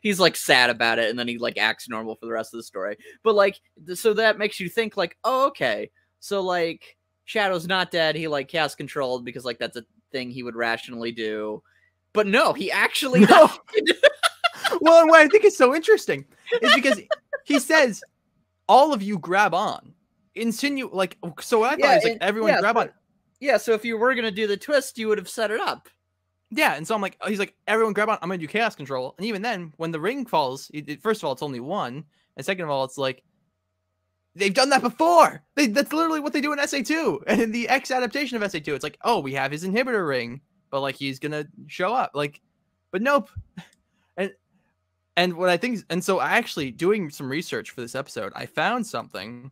he's like sad about it, and then he like acts normal for the rest of the story. But like, so that makes you think like, oh, okay, so like Shadow's not dead. He like chaos controlled because like that's a thing he would rationally do. But no, he actually died. Well, and what I think is so interesting is because he says, "All of you grab on." So what I thought is like everyone grab on. Yeah, so if you were gonna do the twist, you would have set it up. Yeah, and so I'm like, he's like, "Everyone grab on. I'm gonna do chaos control." And even then, when the ring falls, first of all, it's only one, and second of all, it's like they've done that before. That's literally what they do in SA2 and in the X adaptation of SA2. It's like, oh, we have his inhibitor ring, but like he's gonna show up, like, but nope. And what I think, and so I actually doing some research for this episode, I found something.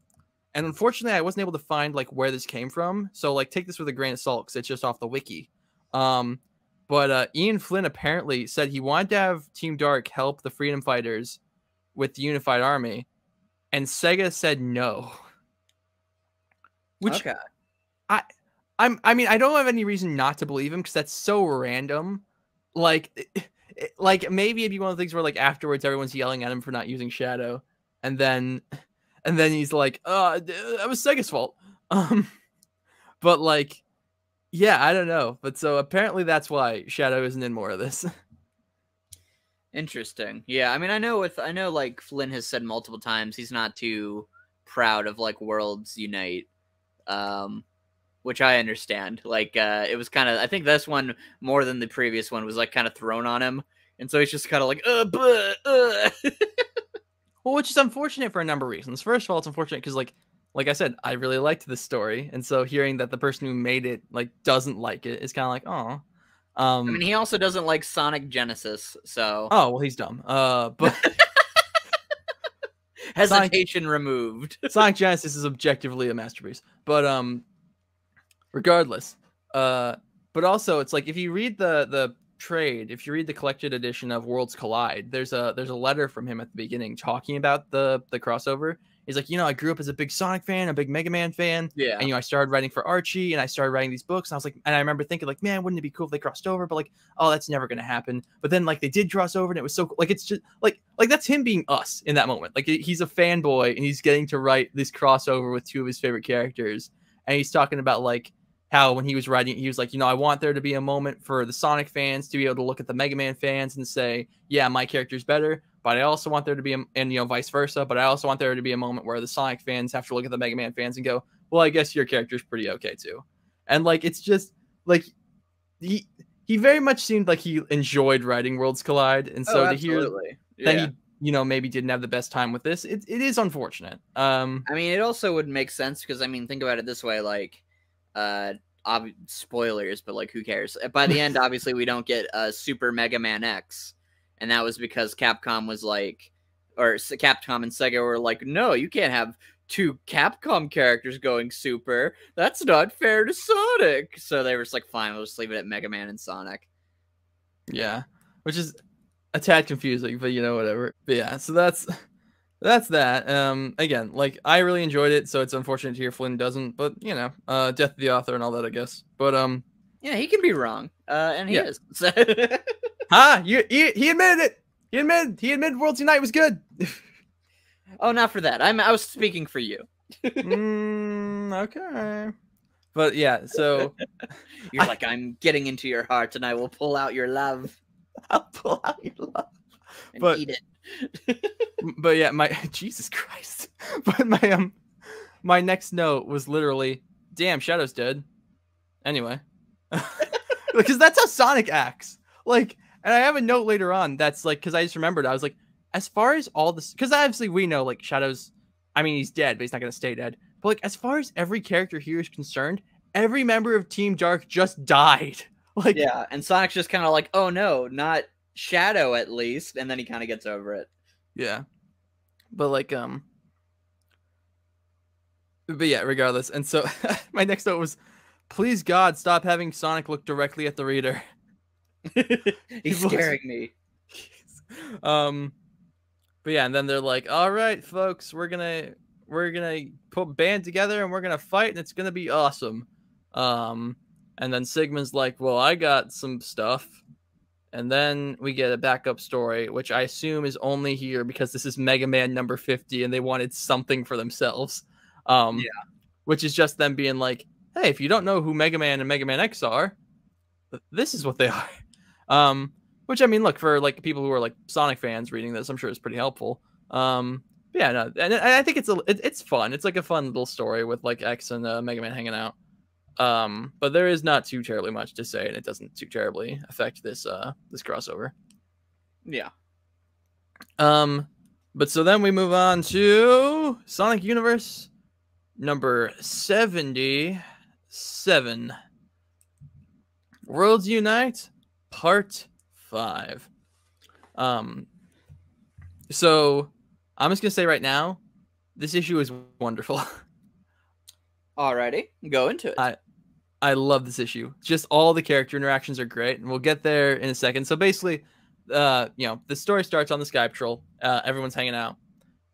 And unfortunately, I wasn't able to find like where this came from. So like, take this with a grain of salt because it's just off the wiki. But Ian Flynn apparently said he wanted to have Team Dark help the Freedom Fighters with the Unified Army, and Sega said no. Which, okay. I mean, I don't have any reason not to believe him because that's so random. Like maybe it'd be one of the things where like afterwards everyone's yelling at him for not using Shadow, and then he's like, that was Sega's fault. But like, yeah, I don't know. But so apparently that's why Shadow isn't in more of this. Interesting. Yeah, I mean, I know like Flynn has said multiple times he's not too proud of like Worlds Unite, which I understand. Like, it was kind of, I think this one more than the previous one was like kind of thrown on him, and so he's just kind of like, Well, which is unfortunate for a number of reasons. First of all, it's unfortunate because like like I said, I really liked this story, and so hearing that the person who made it like doesn't like it is kind of like, oh. I mean, he also doesn't like Sonic Genesis, so Oh well, he's dumb. But hesitation removed. Sonic Genesis is objectively a masterpiece, but regardless, but also it's like if you read the trade, if you read the collected edition of Worlds Collide, there's a letter from him at the beginning talking about the crossover. He's like, I grew up as a big Sonic fan, a big Mega Man fan. Yeah. And, I started writing for Archie and I started writing these books. And I was like, and I remember thinking like, man, wouldn't it be cool if they crossed over? But like, oh, that's never going to happen. But then like they did cross over and it was so cool. Like, it's just like that's him being us in that moment. Like he's a fanboy and he's getting to write this crossover with two of his favorite characters. And he's talking about like how when he was writing, he was like, I want there to be a moment for the Sonic fans to be able to look at the Mega Man fans and say, yeah, my character's better. But I also want there to be, and vice versa. But I also want there to be a moment where the Sonic fans have to look at the Mega Man fans and go, well, I guess your character's pretty okay too. And like, it's just like he very much seemed like he enjoyed writing Worlds Collide, and so to hear that he maybe didn't have the best time with this, it is unfortunate. I mean, it also would make sense because I mean, think about it this way, like, spoilers, but like, who cares? By the end, obviously, we don't get Super Mega Man X. And that was because Capcom was like, or Capcom and Sega were like, no, you can't have two Capcom characters going super. That's not fair to Sonic. So they were just like, fine, we'll just leave it at Mega Man and Sonic. Yeah, which is a tad confusing, but whatever. But yeah, so that's that. Again, like I really enjoyed it, so it's unfortunate to hear Flynn doesn't, but death of the author and all that, I guess. But yeah, he can be wrong, and he is. He admitted it. He admitted Worlds Unite was good. Oh, not for that. I was speaking for you. Okay. But yeah, so you're like, I'm getting into your heart, and I will pull out your love. I'll pull out your love and eat it. But yeah, Jesus Christ. But my next note was literally, damn, Shadow's dead. Anyway, because that's how Sonic acts. Like. And I have a note later on that's like, because I just remembered, I was like, as far as all this, because obviously we know like Shadow's, I mean, he's dead, but he's not going to stay dead. But like, as far as every character here is concerned, every member of Team Dark just died. Like, yeah, and Sonic's just kind of like, oh no, not Shadow at least, and then he kind of gets over it. Yeah, but like, but yeah, regardless. And so my next note was, please God, stop having Sonic look directly at the reader. He's scaring me. But yeah, and then they're like, all right, folks, we're gonna put band together and we're gonna fight and it's gonna be awesome. And then Sigma's like, well, I got some stuff. And then we get a backup story, which I assume is only here because this is Mega Man number 50 and they wanted something for themselves. Yeah. Which is just them being like, hey, if you don't know who Mega Man and Mega Man X are, this is what they are. Which I mean, look, for like people who are like Sonic fans reading this, I'm sure it's pretty helpful. Yeah, no, and I think it's fun. It's like a fun little story with like X and Mega Man hanging out. But there is not too terribly much to say, and it doesn't too terribly affect this crossover. Yeah. But so then we move on to Sonic Universe number 77. Worlds Unite, Part 5. So I'm just gonna say right now, this issue is wonderful. Alrighty, go into it. I love this issue. Just all the character interactions are great, and we'll get there in a second. So basically, the story starts on the Sky Patrol. Everyone's hanging out,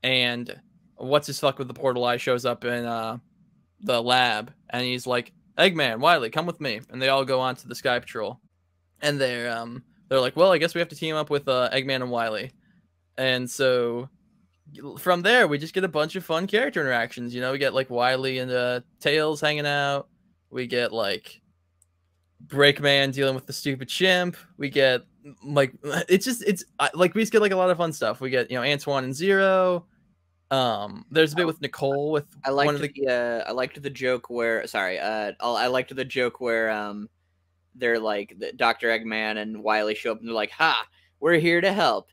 and what's his fuck with the portal eye shows up in the lab, and he's like, Eggman, Wily, come with me. And they all go on to the Sky Patrol. And they're like, well, I guess we have to team up with Eggman and Wily. And so from there, we just get a bunch of fun character interactions. We get like Wily and Tails hanging out. We get like Breakman dealing with the stupid chimp. We get like, we just get like a lot of fun stuff. We get, Antoine and Zero. There's a bit with Nicole with I liked the joke where they're like Dr. Eggman and Wily show up and they're like, ha, we're here to help.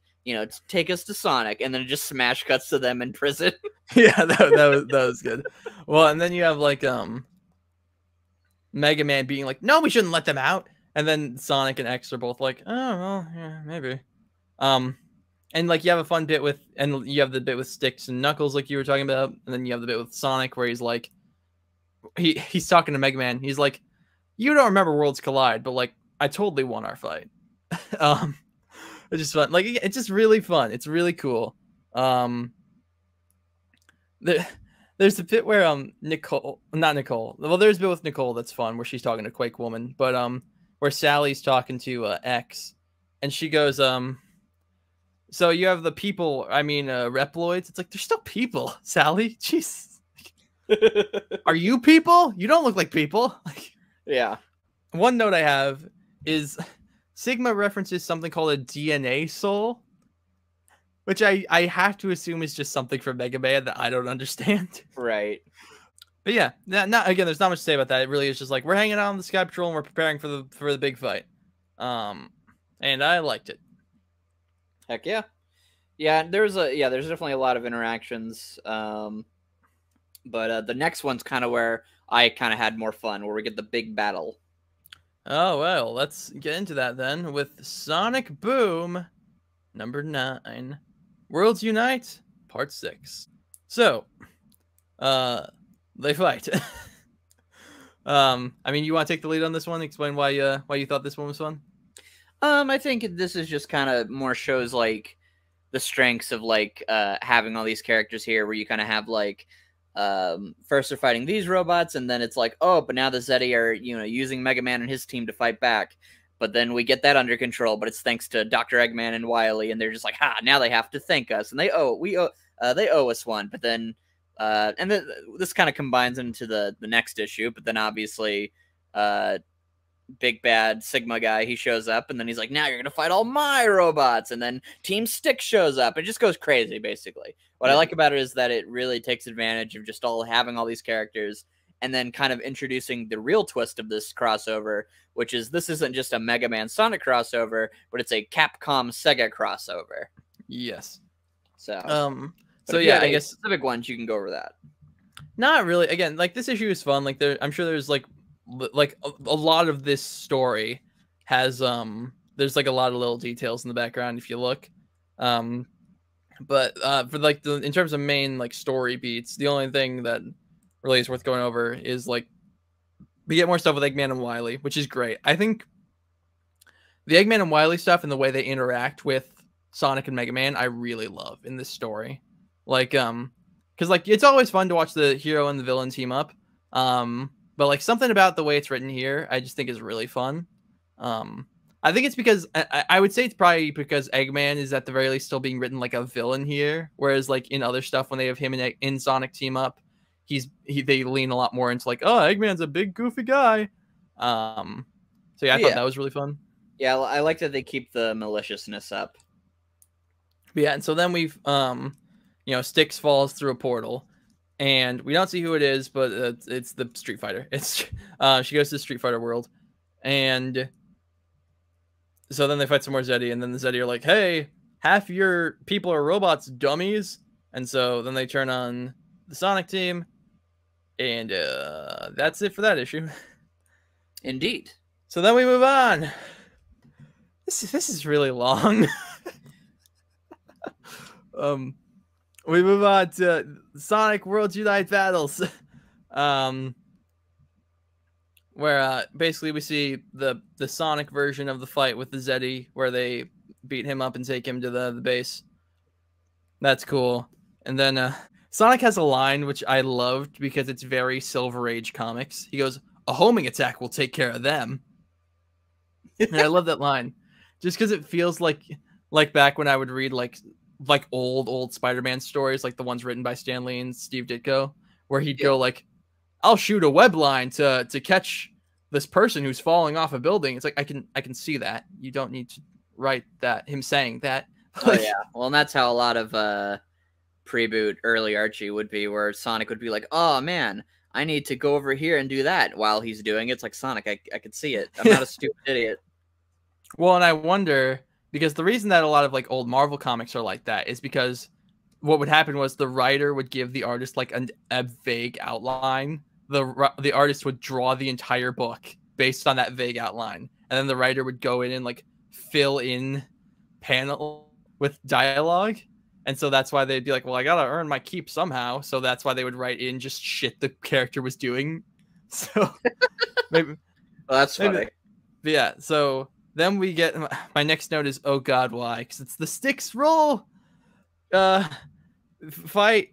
take us to Sonic, and then it just smash cuts to them in prison. Yeah, that was good. Well, and then you have like Mega Man being like, no, we shouldn't let them out, and then Sonic and X are both like, oh well, yeah, maybe. And like you have a fun bit with, and you have the bit with Sticks and Knuckles, like you were talking about, and then you have the bit with Sonic where he's like, he's talking to Mega Man. He's like, you don't remember Worlds Collide, but like I totally won our fight. It's just fun. Like it's just really fun. It's really cool. There's a bit where not Nicole. Well, there's a bit with Nicole that's fun where she's talking to Quake Woman, but where Sally's talking to X, and she goes, so you have the people, I mean, Reploids. It's like, they're still people, Sally. Jeez. Are you people? You don't look like people. Yeah. One note I have is Sigma references something called a DNA soul, which I have to assume is just something from Mega Man that I don't understand. Right. But yeah, again, there's not much to say about that. It really is just like, we're hanging out on the Sky Patrol and we're preparing for the big fight. And I liked it. Heck yeah. Yeah, there's definitely a lot of interactions. But the next one's kind of where I kind of had more fun, where we get the big battle. Oh, well, let's get into that then with Sonic Boom number 9. Worlds Unite, part 6. So, they fight. I mean, you want to take the lead on this one? Explain why you thought this one was fun? I think this is just kind of more shows like the strengths of like having all these characters here, where you kind of have like first they're fighting these robots, and then it's like, oh, but now the Zeti are using Mega Man and his team to fight back. But then we get that under control, but it's thanks to Dr. Eggman and Wily, and they're just like, now they have to thank us, and they owe us one. But then this kind of combines into the next issue, but then obviously big bad Sigma guy, he shows up, and then he's like, now you're gonna fight all my robots, and then Team Stick shows up. It just goes crazy, basically. What I like about it is that it really takes advantage of just having all these characters, and then kind of introducing the real twist of this crossover, which is this isn't just a Mega Man Sonic crossover, but it's a Capcom Sega crossover. Yes. So yeah, I guess specific ones you can go over that. Not really. Again, like this issue is fun. Like I'm sure there's like a lot of this story has there's like a lot of little details in the background if you look. But for like in terms of main like story beats, the only thing that really is worth going over is like we get more stuff with Eggman and Wily, which is great. I think the Eggman and Wily stuff and the way they interact with Sonic and Mega Man, I really love in this story. Like because like it's always fun to watch the hero and the villain team up. But like something about the way it's written here, I just think is really fun. I think it's because I would say it's probably because Eggman is at the very least still being written like a villain here, whereas like in other stuff when they have him in Sonic team up, they lean a lot more into like, oh, Eggman's a big goofy guy. So yeah, I thought that was really fun. Yeah, I like that they keep the maliciousness up. But yeah, and so then we've Sticks falls through a portal. And we don't see who it is, but it's the Street Fighter. She goes to the Street Fighter world, and so then they fight some more Zeti, and then the Zeti are like, "Hey, half your people are robots, dummies!" And so then they turn on the Sonic team, and that's it for that issue. Indeed. So then we move on. This is really long. We move on to Sonic World Unite Battles, where basically we see the Sonic version of the fight with the Zeti, where they beat him up and take him to the base. That's cool. And then Sonic has a line which I loved because it's very Silver Age comics. He goes, "A homing attack will take care of them." And I love that line, just because it feels like back when I would read like old Spider-Man stories, like the ones written by Stan Lee and Steve Ditko, where he'd go like, "I'll shoot a web line to catch this person who's falling off a building." It's like I can see that. You don't need to write that, him saying that. Oh yeah, well, and that's how a lot of pre-boot early Archie would be, where Sonic would be like, "Oh man, I need to go over here and do that," while he's doing it. It's like, Sonic, I could see it. I'm not a stupid idiot. Well, and I wonder because the reason that a lot of like old Marvel comics are like that is because what would happen was the writer would give the artist like a vague outline. The artist would draw the entire book based on that vague outline, and then the writer would go in and like fill in panel with dialogue. And so that's why they'd be like, well, I gotta earn my keep somehow. So that's why they would write in just shit the character was doing. So maybe Well, that's funny. yeah. So then we get my next note is, oh God, why? Because it's the Styx roll fight.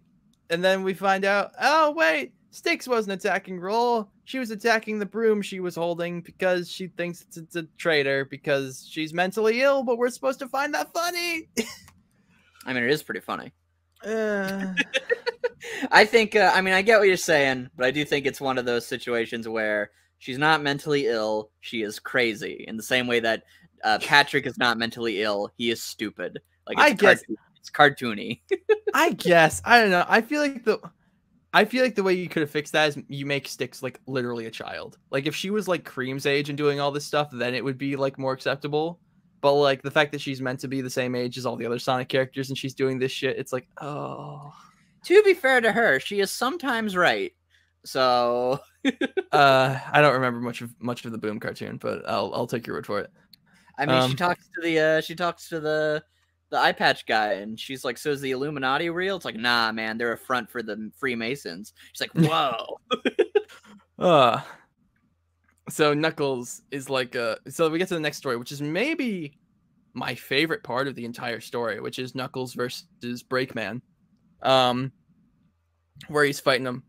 And then we find out, oh, wait, Styx wasn't attacking Roll. She was attacking the broom she was holding because she thinks it's a traitor because she's mentally ill, but we're supposed to find that funny. I mean, it is pretty funny. I think, I mean, I get what you're saying, but I do think it's one of those situations where she's not mentally ill, she is crazy. In the same way that Patrick is not mentally ill, he is stupid. Like, it's cartoony. I guess. I don't know. I feel like the way you could have fixed that is you make Styx like literally a child. Like if she was like Cream's age and doing all this stuff, then it would be like more acceptable. But like the fact that she's meant to be the same age as all the other Sonic characters and she's doing this shit, it's like, oh. To be fair to her, she is sometimes right. So I don't remember much of the Boom cartoon, but I'll take your word for it. I mean, she talks to the eye patch guy, and she's like, "So is the Illuminati real?" It's like, "Nah, man, they're a front for the Freemasons." She's like, "Whoa." So Knuckles is like, so we get to the next story, which is maybe my favorite part of the entire story, which is Knuckles versus Breakman, where he's fighting him,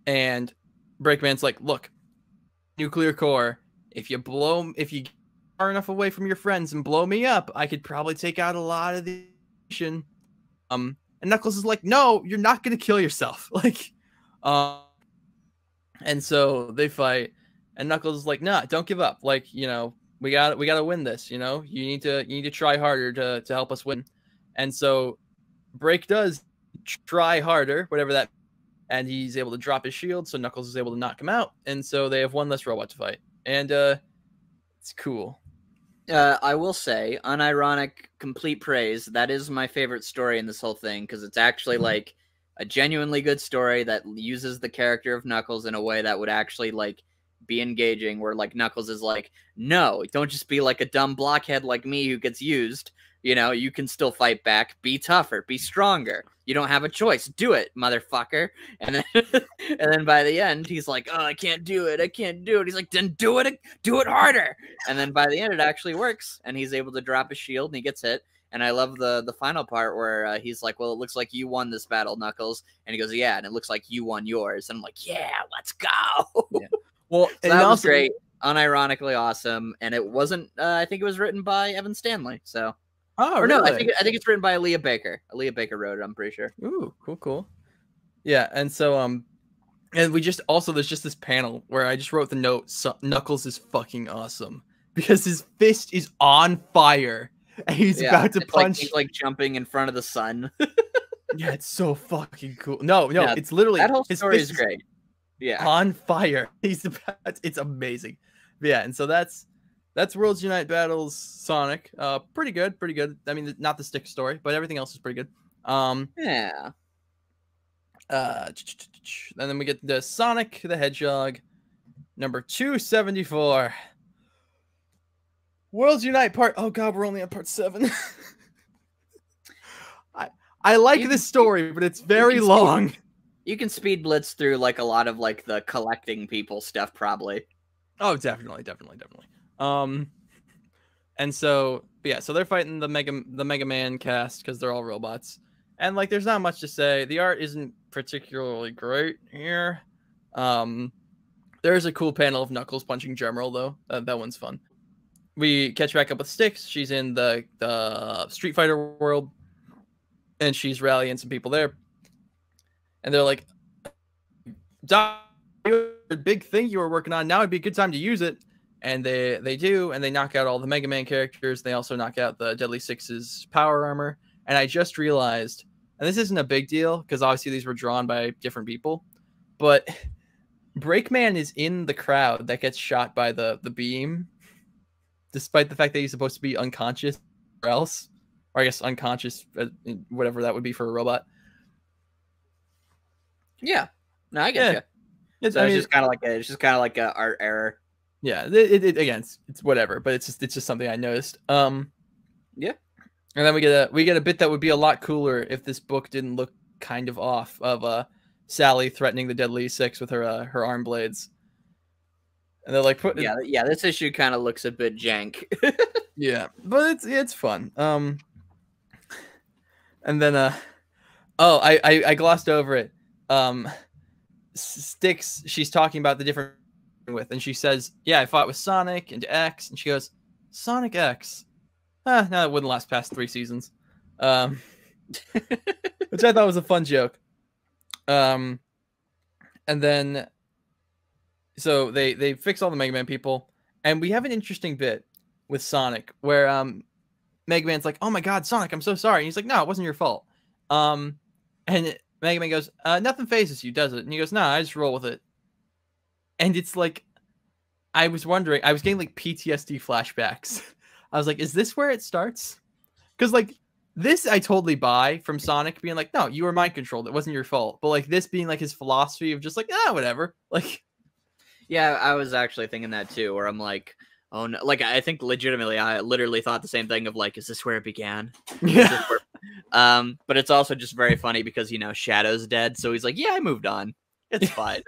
and Breakman's like, "Look, nuclear core. If you get far enough away from your friends and blow me up, I could probably take out a lot of the nation." And Knuckles is like, "No, you're not gonna kill yourself." Like, and so they fight, and Knuckles is like, "Nah, don't give up. Like, you know, we gotta win this. You know, you need to try harder to help us win." And so Break does try harder, whatever that, and he's able to drop his shield, so Knuckles is able to knock him out, and so they have one less robot to fight, and it's cool. I will say, unironic, complete praise. That is my favorite story in this whole thing because it's actually like a genuinely good story that uses the character of Knuckles in a way that would actually like be engaging. Where like Knuckles is like, no, don't just be like a dumb blockhead like me who gets used. You know, you can still fight back. Be tougher. Be stronger. You don't have a choice. Do it, motherfucker. And then by the end, he's like, "Oh, I can't do it. I can't do it." He's like, "Then do it. Do it harder." And then by the end, it actually works. And he's able to drop his shield and he gets hit. And I love the final part where he's like, "Well, it looks like you won this battle, Knuckles." And he goes, "Yeah." And it looks like you won yours. And I'm like, "Yeah, let's go." Yeah. Well, so that was great. Unironically awesome. And it wasn't, I think it was written by Evan Stanley. So. Oh, or really? No, I think it's written by Aaliyah Baker. Aaliyah Baker wrote it, I'm pretty sure. Ooh, cool. Yeah, and so and we just also there's just this panel where I just wrote the note, Knuckles is fucking awesome because his fist is on fire and he's about to punch. He's like jumping in front of the sun. Yeah, it's so fucking cool. No, yeah, it's literally that whole story is great. Yeah, on fire. It's amazing. Yeah, and so that's Worlds Unite Battles Sonic. Pretty good. I mean, not the Styx story, but everything else is pretty good. Yeah. And then we get the Sonic the Hedgehog, number 274. Worlds Unite part. Oh God, we're only on part 7. I like this story, but it's very long. You can speed blitz through like a lot of like the collecting people stuff, probably. Oh, definitely. And so, yeah, so they're fighting the Mega Man cast because they're all robots, and like, there's not much to say. The art isn't particularly great here. There's a cool panel of Knuckles punching Gemerl though. That one's fun. We catch back up with Styx. She's in the Street Fighter world, and she's rallying some people there, and they're like, "Doc, the big thing you were working on. Now would be a good time to use it." And they do, and they knock out all the Mega Man characters. They also knock out the Deadly Six's power armor. And I just realized, and this isn't a big deal, because obviously these were drawn by different people, but Breakman is in the crowd that gets shot by the beam, despite the fact that he's supposed to be unconscious. else, or I guess unconscious, whatever that would be for a robot. Yeah, no, I get you. So it's just kind of like a art error. Yeah, again, it's whatever, but it's just something I noticed. Yeah, and then we get a bit that would be a lot cooler if this book didn't look kind of off of Sally threatening the Deadly Six with her arm blades. And they're like, yeah, this issue kind of looks a bit jank. Yeah, but it's fun. And then I glossed over it. Styx, she's talking about the different with, and she says, "Yeah, I fought with Sonic and X," and she goes, "Sonic X." No, it wouldn't last past 3 seasons. Which I thought was a fun joke. And then so they fix all the Mega Man people, and we have an interesting bit with Sonic where Mega Man's like, "Oh my God, Sonic, I'm so sorry." And he's like, "No, it wasn't your fault." And Mega Man goes, "Nothing phases you, does it?" And he goes, "No, I just roll with it." And it's like, I was wondering, I was getting like PTSD flashbacks. I was like, is this where it starts? Because like this, I totally buy from Sonic being like, "No, you were mind controlled. It wasn't your fault." But like this being like his philosophy of just like, whatever. Like, yeah, I was actually thinking that too, where I'm like, oh no, like I think legitimately, I literally thought the same thing of like, is this where it began? yeah. But it's also just very funny because Shadow's dead, so he's like, yeah, I moved on. It's fine.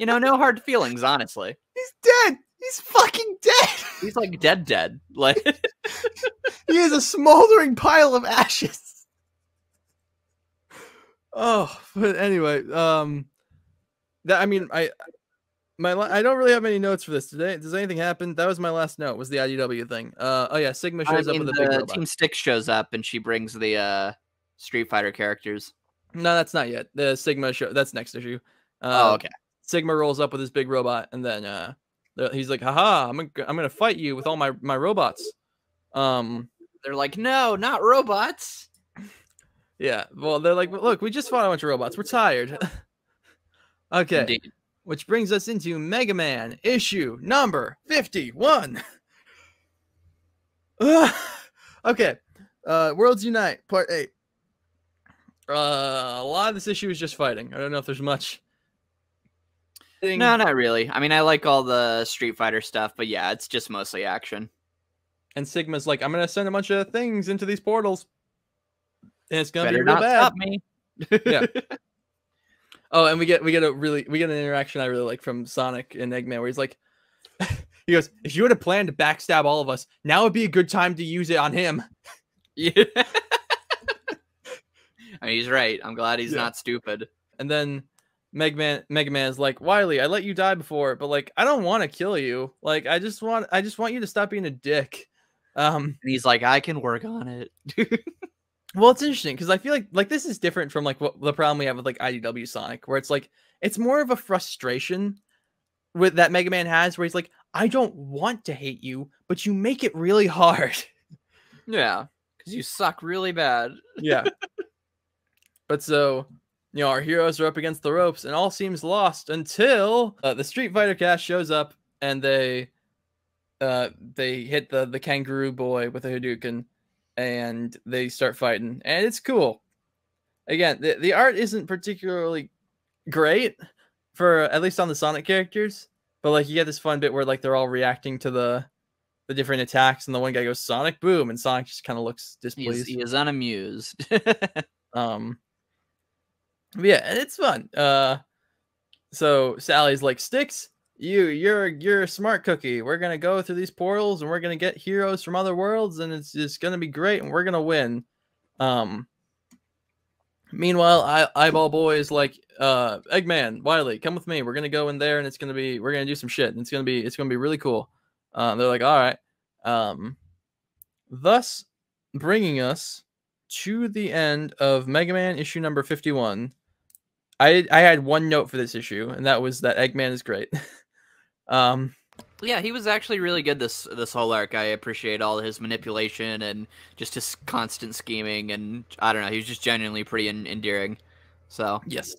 No hard feelings, honestly. He's dead. He's fucking dead. He's like dead. Like he is a smoldering pile of ashes. Oh, but anyway, I don't really have any notes for this today. Does anything happen? That was my last note. Was the IDW thing? Oh yeah, Sigma shows up with a big robot. Team Styx shows up and she brings the Street Fighter characters. No, that's not yet. The Sigma show. That's next issue. Okay. Sigma rolls up with his big robot, and then he's like, "Haha! I'm gonna fight you with all my robots." They're like, "No, not robots." Yeah. Well, they're like, "Look, we just fought a bunch of robots. We're tired." Okay. Indeed. Which brings us into Mega Man issue number 51. Okay. Worlds Unite, part 8. A lot of this issue is just fighting. I don't know if there's much. No, not really. I mean, I like all the Street Fighter stuff, but yeah, it's just mostly action. And Sigma's like, "I'm gonna send a bunch of things into these portals, and it's gonna Better be real not bad." stop me. Yeah. Oh, and we get an interaction I really like from Sonic and Eggman, where he's like, he goes, "If you had a plan to backstab all of us, now would be a good time to use it on him." Yeah. I mean, he's right. I'm glad he's not stupid. And then Mega Man is like, "Wily, I let you die before, but like, I don't want to kill you. Like, I just want you to stop being a dick." And he's like, "I can work on it." Well, it's interesting because I feel like this is different from like what the problem we have with like IDW Sonic, where it's like it's more of a frustration with that Mega Man has, where he's like, "I don't want to hate you, but you make it really hard." Yeah, because you suck really bad. Yeah. But so, our heroes are up against the ropes, and all seems lost until the Street Fighter cast shows up, and they hit the kangaroo boy with a Hadouken, and they start fighting, and it's cool. Again, the art isn't particularly great for at least on the Sonic characters, but like you get this fun bit where like they're all reacting to the different attacks, and the one guy goes Sonic boom, and Sonic just kind of looks displeased. He is unamused. Yeah, and it's fun. So Sally's like, "Styx, you're a smart cookie. We're gonna go through these portals, and we're gonna get heroes from other worlds, and it's just gonna be great, and we're gonna win." Meanwhile, Eyeball Boy is like, "Eggman, Wily, come with me. We're gonna go in there, and we're gonna do some shit, and it's gonna be really cool." They're like, "All right." Thus bringing us to the end of Mega Man issue number 51. I had one note for this issue, and that was that Eggman is great. Yeah, he was actually really good this whole arc. I appreciate all his manipulation and just his constant scheming, and I don't know, he was just genuinely pretty endearing. So yes,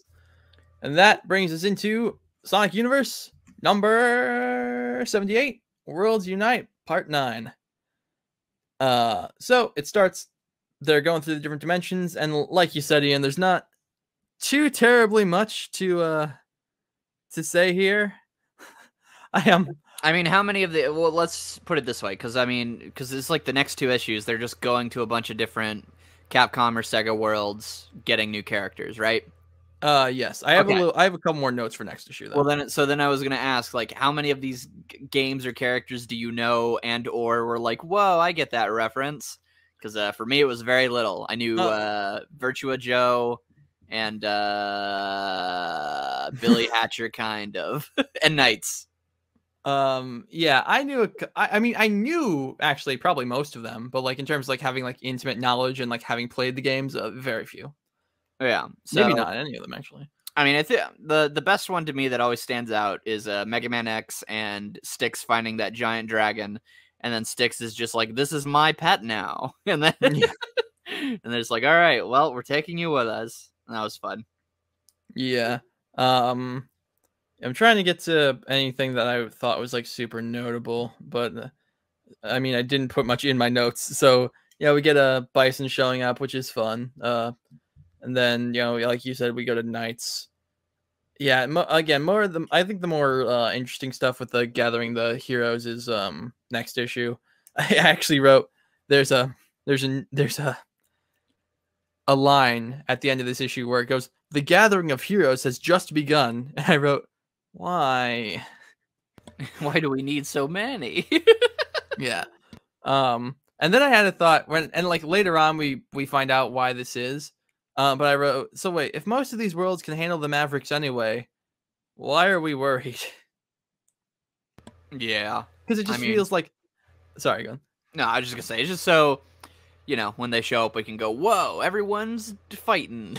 and that brings us into Sonic Universe number 78, Worlds Unite, Part 9. So it starts. They're going through the different dimensions, and like you said, Ian, there's not too terribly much to say here. I mean, how many of the? Well, let's put it this way, because it's like the next 2 issues, they're just going to a bunch of different Capcom or Sega worlds, getting new characters, right? Yes, I have I have a couple more notes for next issue, though. Well, then I was gonna ask, like, how many of these games or characters do you know, and or were like, whoa, I get that reference? Because for me, it was very little. I knew Virtua Joe and Billy Hatcher, kind of, and Knights. Yeah, I knew. I mean, I knew actually probably most of them, but like in terms of like having like intimate knowledge and like having played the games, very few. Yeah, so, maybe not any of them actually. I mean, I think the best one to me that always stands out is Mega Man X and Styx finding that giant dragon, and then Styx is just like, "This is my pet now," and then and they're just like, "All right, well, we're taking you with us," and that was fun. Yeah. I'm trying to get to anything that I thought was like super notable, but I mean, I didn't put much in my notes. So yeah, we get a Bison showing up, which is fun. And then, you know, like you said, we go to Knights. Yeah, again, more of the I think the more interesting stuff with the gathering the heroes is next issue. I actually wrote there's a line at the end of this issue where it goes, "The gathering of heroes has just begun." And I wrote, "Why? Why do we need so many?" Yeah. And then I had a thought and like later on we find out why this is. But I wrote, so wait, if most of these worlds can handle the Mavericks anyway, why are we worried? Yeah. Because it just feels like... Sorry, go on. No, I was just going to say, it's just so, you know, when they show up, we can go, whoa, everyone's fighting.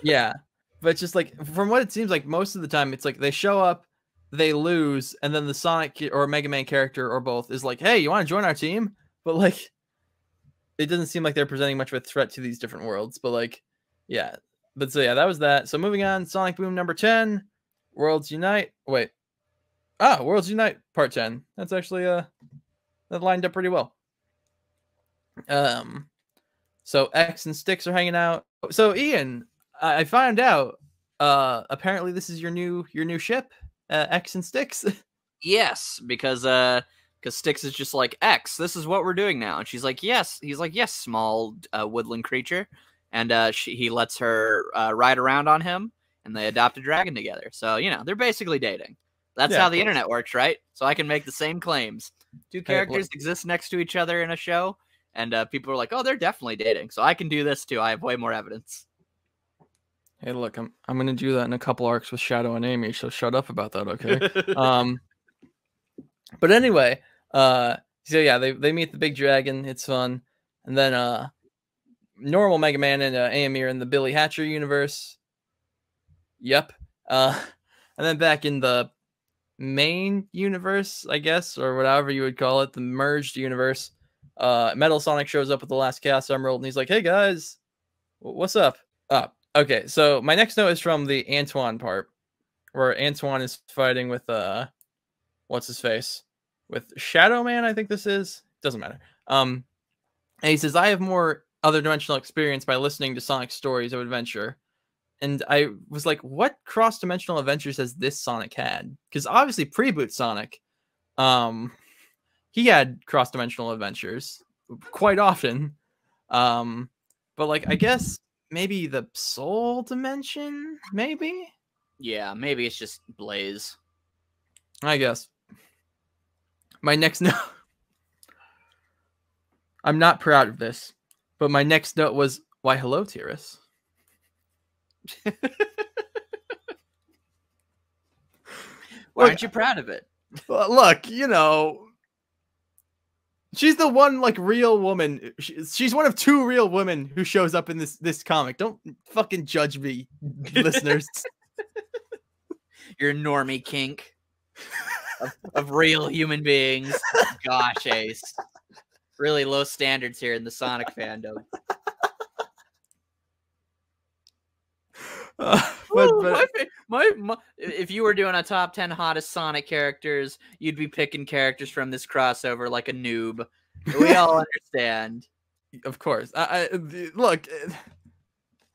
Yeah. But it's just like, from what it seems like, most of the time, it's like they show up, they lose, and then the Sonic or Mega Man character or both is like, hey, you want to join our team? But like, it doesn't seem like they're presenting much of a threat to these different worlds. But like, yeah, but so yeah, that was that. So moving on, Sonic Boom number 10, Worlds Unite. Wait, Worlds Unite part 10. That's actually that lined up pretty well. So X and Styx are hanging out. So Ian, I found out apparently this is your new ship, X and Styx. Yes, because Styx is just like, X, this is what we're doing now, and she's like, yes. He's like, yes, small woodland creature. And he lets her ride around on him, and they adopt a dragon together. So, you know, they're basically dating. That's how the internet works, right? So I can make the same claims. 2 characters exist next to each other in a show, and people are like, oh, they're definitely dating. So I can do this, too. I have way more evidence. Hey, look, I'm going to do that in a couple arcs with Shadow and Amy, so shut up about that, okay? But anyway, so yeah, they meet the big dragon. It's fun. And then... normal Mega Man and Amy are in the Billy Hatcher universe. Yep. And then back in the main universe, I guess, or whatever you would call it, the merged universe, Metal Sonic shows up with the last Chaos Emerald, and he's like, hey guys, what's up? Okay, so my next note is from the Antoine part, where Antoine is fighting with, what's his face? With Shadow Man, I think this is. Doesn't matter. And he says, I have more other dimensional experience by listening to Sonic's stories of adventure. And I was like, what cross-dimensional adventures has this Sonic had? Because obviously pre-boot Sonic, he had cross-dimensional adventures quite often. But like, I guess maybe the Soul Dimension, maybe? Yeah, maybe it's just Blaze. I guess. My next note. I'm not proud of this. But my next note was, why hello, Tiris. Why aren't you proud of it? Well, look, you know, she's the one like real woman. She's one of 2 real women who shows up in this comic. Don't fucking judge me, listeners. Your normie kink of real human beings. Gosh, Ace. Really low standards here in the Sonic fandom. If you were doing a top 10 hottest Sonic characters, you'd be picking characters from this crossover like a noob. We all understand. Of course. Look.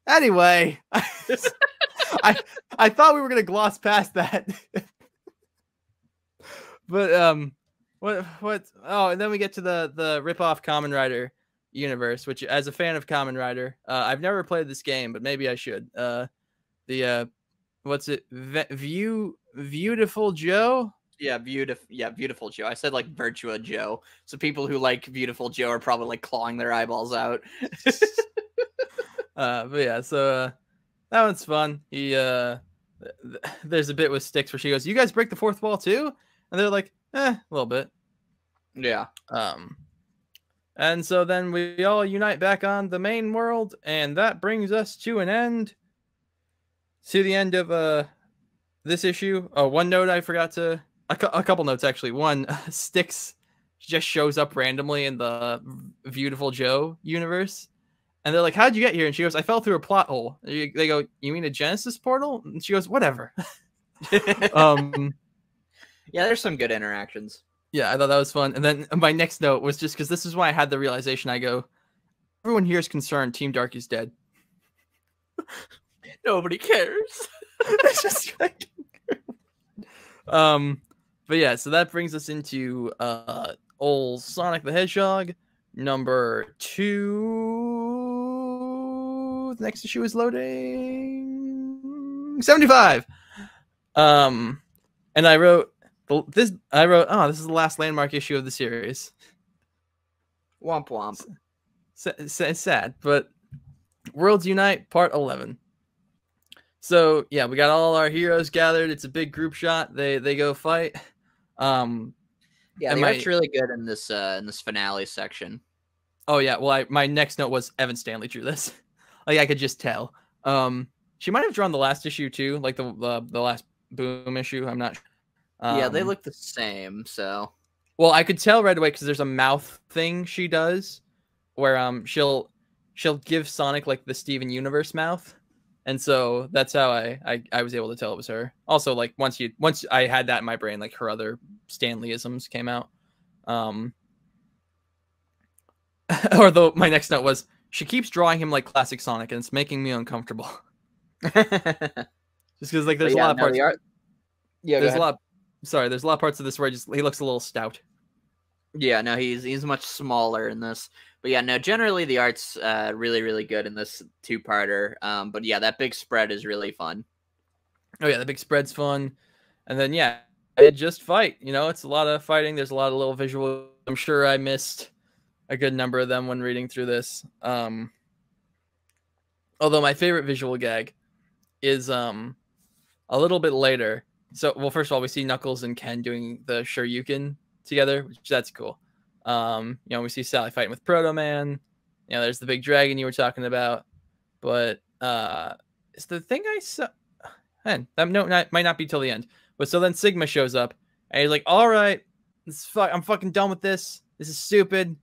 Anyway, I thought we were gonna gloss past that, but what? Oh, and then we get to the rip-off Kamen Rider universe, which, as a fan of Kamen Rider, I've never played this game, but maybe I should. What's it? Beautiful Joe. Yeah, beautiful Joe. I said like Virtua Joe. So people who like Beautiful Joe are probably like clawing their eyeballs out. But yeah, so that one's fun. There's a bit with Styx where she goes, "You guys break the fourth wall too?" And they're like, a little bit. Yeah. And so then we all unite back on the main world, and that brings us to an end. To the end of this issue. Oh, one note I forgot to. A couple notes actually. One, Styx just shows up randomly in the Beautiful Joe universe, and they're like, "How'd you get here?" And she goes, "I fell through a plot hole." They go, "You mean a Genesis portal?" And she goes, "Whatever." Yeah, there's some good interactions. Yeah, I thought that was fun. And then my next note was just because this is why I had the realization. I go, "Everyone here is concerned. Team Dark is dead." Nobody cares. It's just like, but yeah, so that brings us into old Sonic the Hedgehog number 2. The next issue is loading 75. And I wrote this. Oh, this is the last landmark issue of the series. Womp womp. Sad, but Worlds Unite Part 11. So yeah, we got all our heroes gathered. It's a big group shot. They go fight. Yeah, the art's really good in this finale section. Oh yeah, well my next note was Evan Stanley drew this. Like I could just tell. She might have drawn the last issue too, like the last Boom issue. I'm not. Yeah, they look the same. So. Well, I could tell right away because there's a mouth thing she does, where she'll give Sonic like the Steven Universe mouth. And so that's how I was able to tell it was her. Also, like once I had that in my brain, like her other Stanleyisms came out. My next note was she keeps drawing him like classic Sonic, and it's making me uncomfortable. Just because like there's a lot of parts. There's a lot. Sorry, there's a lot of parts of this where he looks a little stout. Yeah, no, he's much smaller in this. But yeah, no, generally the art's really, really good in this two-parter. But yeah, that big spread is really fun. Oh yeah, the big spread's fun. And then yeah, it just fight. You know, it's a lot of fighting. There's a lot of little visual. I'm sure I missed a good number of them when reading through this. Although my favorite visual gag is a little bit later. So, well, first of all, we see Knuckles and Ken doing the Shoryuken together, which that's cool. We see Sally fighting with Proto Man. There's the big dragon you were talking about. But is the thing I saw? Man, that might not be till the end. But so then Sigma shows up, and he's like, "All right, I'm fucking done with this. This is stupid.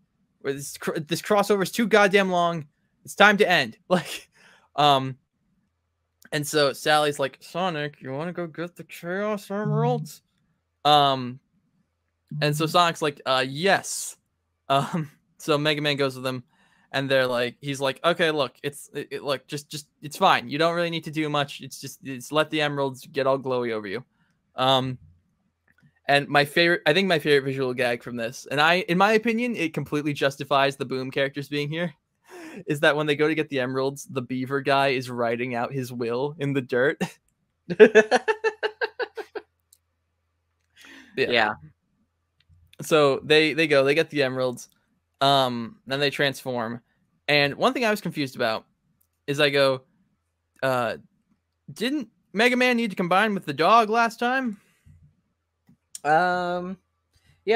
This crossover is too goddamn long. It's time to end." And so Sally's like, "Sonic, you want to go get the Chaos Emeralds?" And so Sonic's like, "Yes." So Mega Man goes with them, and he's like, "Okay, look, look, just it's fine. You don't really need to do much. It's let the emeralds get all glowy over you." And I think my favorite visual gag from this, and in my opinion, it completely justifies the Boom characters being here, is that when they go to get the emeralds, the beaver guy is writing out his will in the dirt. Yeah. So they get the emeralds, then they transform. And one thing I was confused about is I go, didn't Mega Man need to combine with the dog last time? Yeah,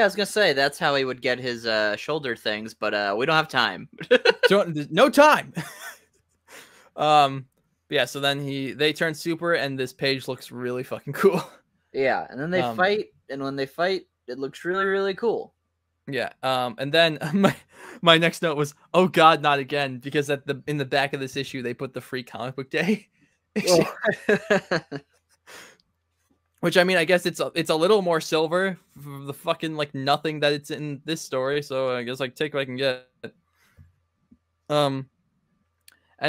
I was gonna say that's how he would get his shoulder things, but we don't have time. No time. Yeah, so then they turn super, and this page looks really fucking cool. Yeah, and then they fight, and when they fight, it looks really, really cool. Yeah, and then my next note was, "Oh God, not again!" Because in the back of this issue, they put the free comic book day. Which, I mean, I guess it's a little more silver for the fucking like nothing that it's in this story. So I guess like take what I can get. And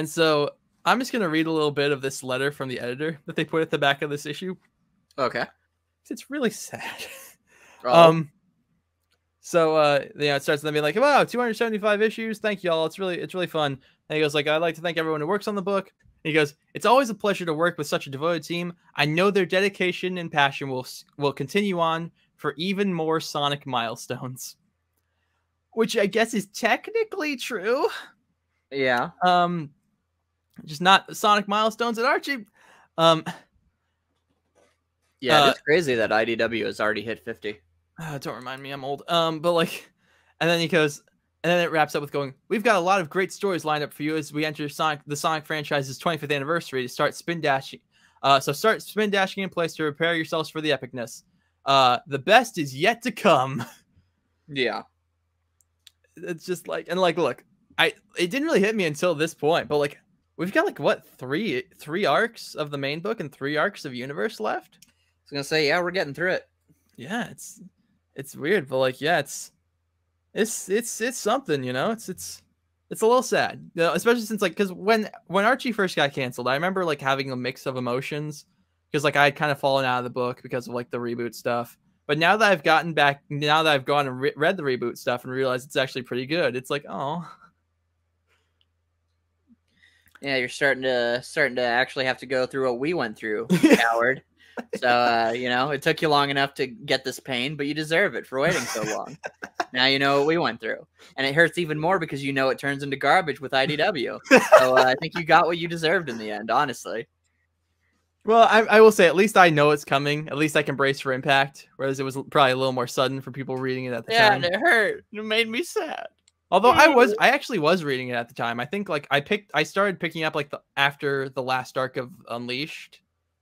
so I'm just gonna read a little bit of this letter from the editor that they put at the back of this issue. Okay. It's really sad. Oh. So it starts with them being like, wow, 275 issues. Thank you all. It's really fun. And he goes like, I'd like to thank everyone who works on the book. And he goes, it's always a pleasure to work with such a devoted team. I know their dedication and passion will continue on for even more Sonic milestones. Which I guess is technically true. Yeah. Just not Sonic milestones at Archie. Yeah, it's crazy that IDW has already hit 50. Don't remind me, I'm old. But like, and then he goes, and then it wraps up with going, we've got a lot of great stories lined up for you as we enter the Sonic franchise's 25th anniversary to start spin dashing. So start spin dashing in place to prepare yourselves for the epicness. The best is yet to come. Yeah. It's just like, and like, look, it didn't really hit me until this point, but like, we've got like what, three arcs of the main book and 3 arcs of Universe left. I was gonna say, yeah, we're getting through it. Yeah, it's weird, but like, yeah, it's something, you know. It's a little sad, you know, especially since like, because when Archie first got canceled, I remember like having a mix of emotions because like I had kind of fallen out of the book because of like the reboot stuff. But now that I've gotten back, now that I've gone and read the reboot stuff and realized it's actually pretty good, it's like, oh. Yeah, you're starting to actually have to go through what we went through, coward. So, you know, it took you long enough to get this pain, but you deserve it for waiting so long. Now you know what we went through. And it hurts even more because you know it turns into garbage with IDW. So I think you got what you deserved in the end, honestly. Well, I will say, at least I know it's coming. At least I can brace for impact, whereas it was probably a little more sudden for people reading it at the time. Yeah, and it hurt. It made me sad. Although I actually was reading it at the time. I think like I started picking up like after the last arc of Unleashed.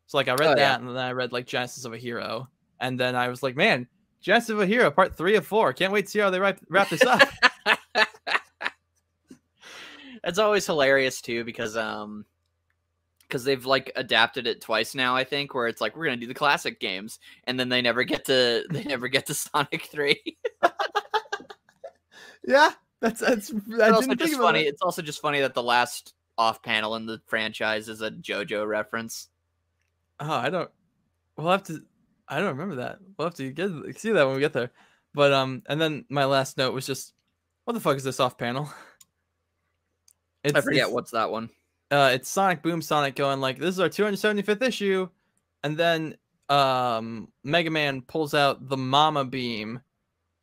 So like I read that and then I read like Genesis of a Hero. And then I was like, man, Genesis of a Hero, part 3 of 4. Can't wait to see how they wrap this up. It's always hilarious too because they've like adapted it twice now, I think, where it's like we're gonna do the classic games, and then they never get to Sonic 3. Yeah, that's It's also just funny. It's also just funny that the last off panel in the franchise is a JoJo reference. Oh, I don't remember that. We'll have to see that when we get there. But and then my last note was just, what the fuck is this off panel? I forget what's that one. It's Sonic Boom Sonic going like, this is our 275th issue, and then Mega Man pulls out the Mama Beam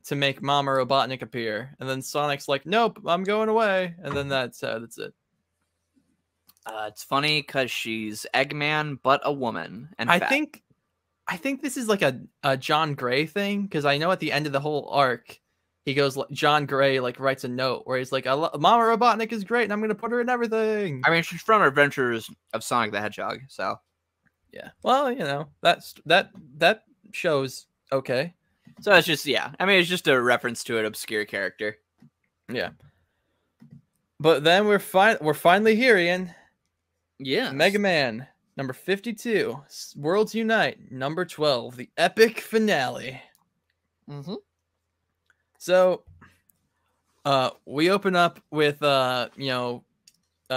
to make Mama Robotnik appear, and then Sonic's like, nope, I'm going away, and then that's it. It's funny because she's Eggman, but a woman, and I fat. think this is like a John Gray thing, because I know at the end of the whole arc, he goes, John Gray like writes a note where he's like, Mama Robotnik is great, and I'm gonna put her in everything. I mean, she's from Adventures of Sonic the Hedgehog, so yeah. Well, you know, that shows okay. So it's just, yeah. I mean, it's just a reference to an obscure character. Yeah. But then we're finally here, Ian. Yeah. Mega Man, number 52. Worlds Unite, number 12. The epic finale. Mm-hmm. So, we open up with,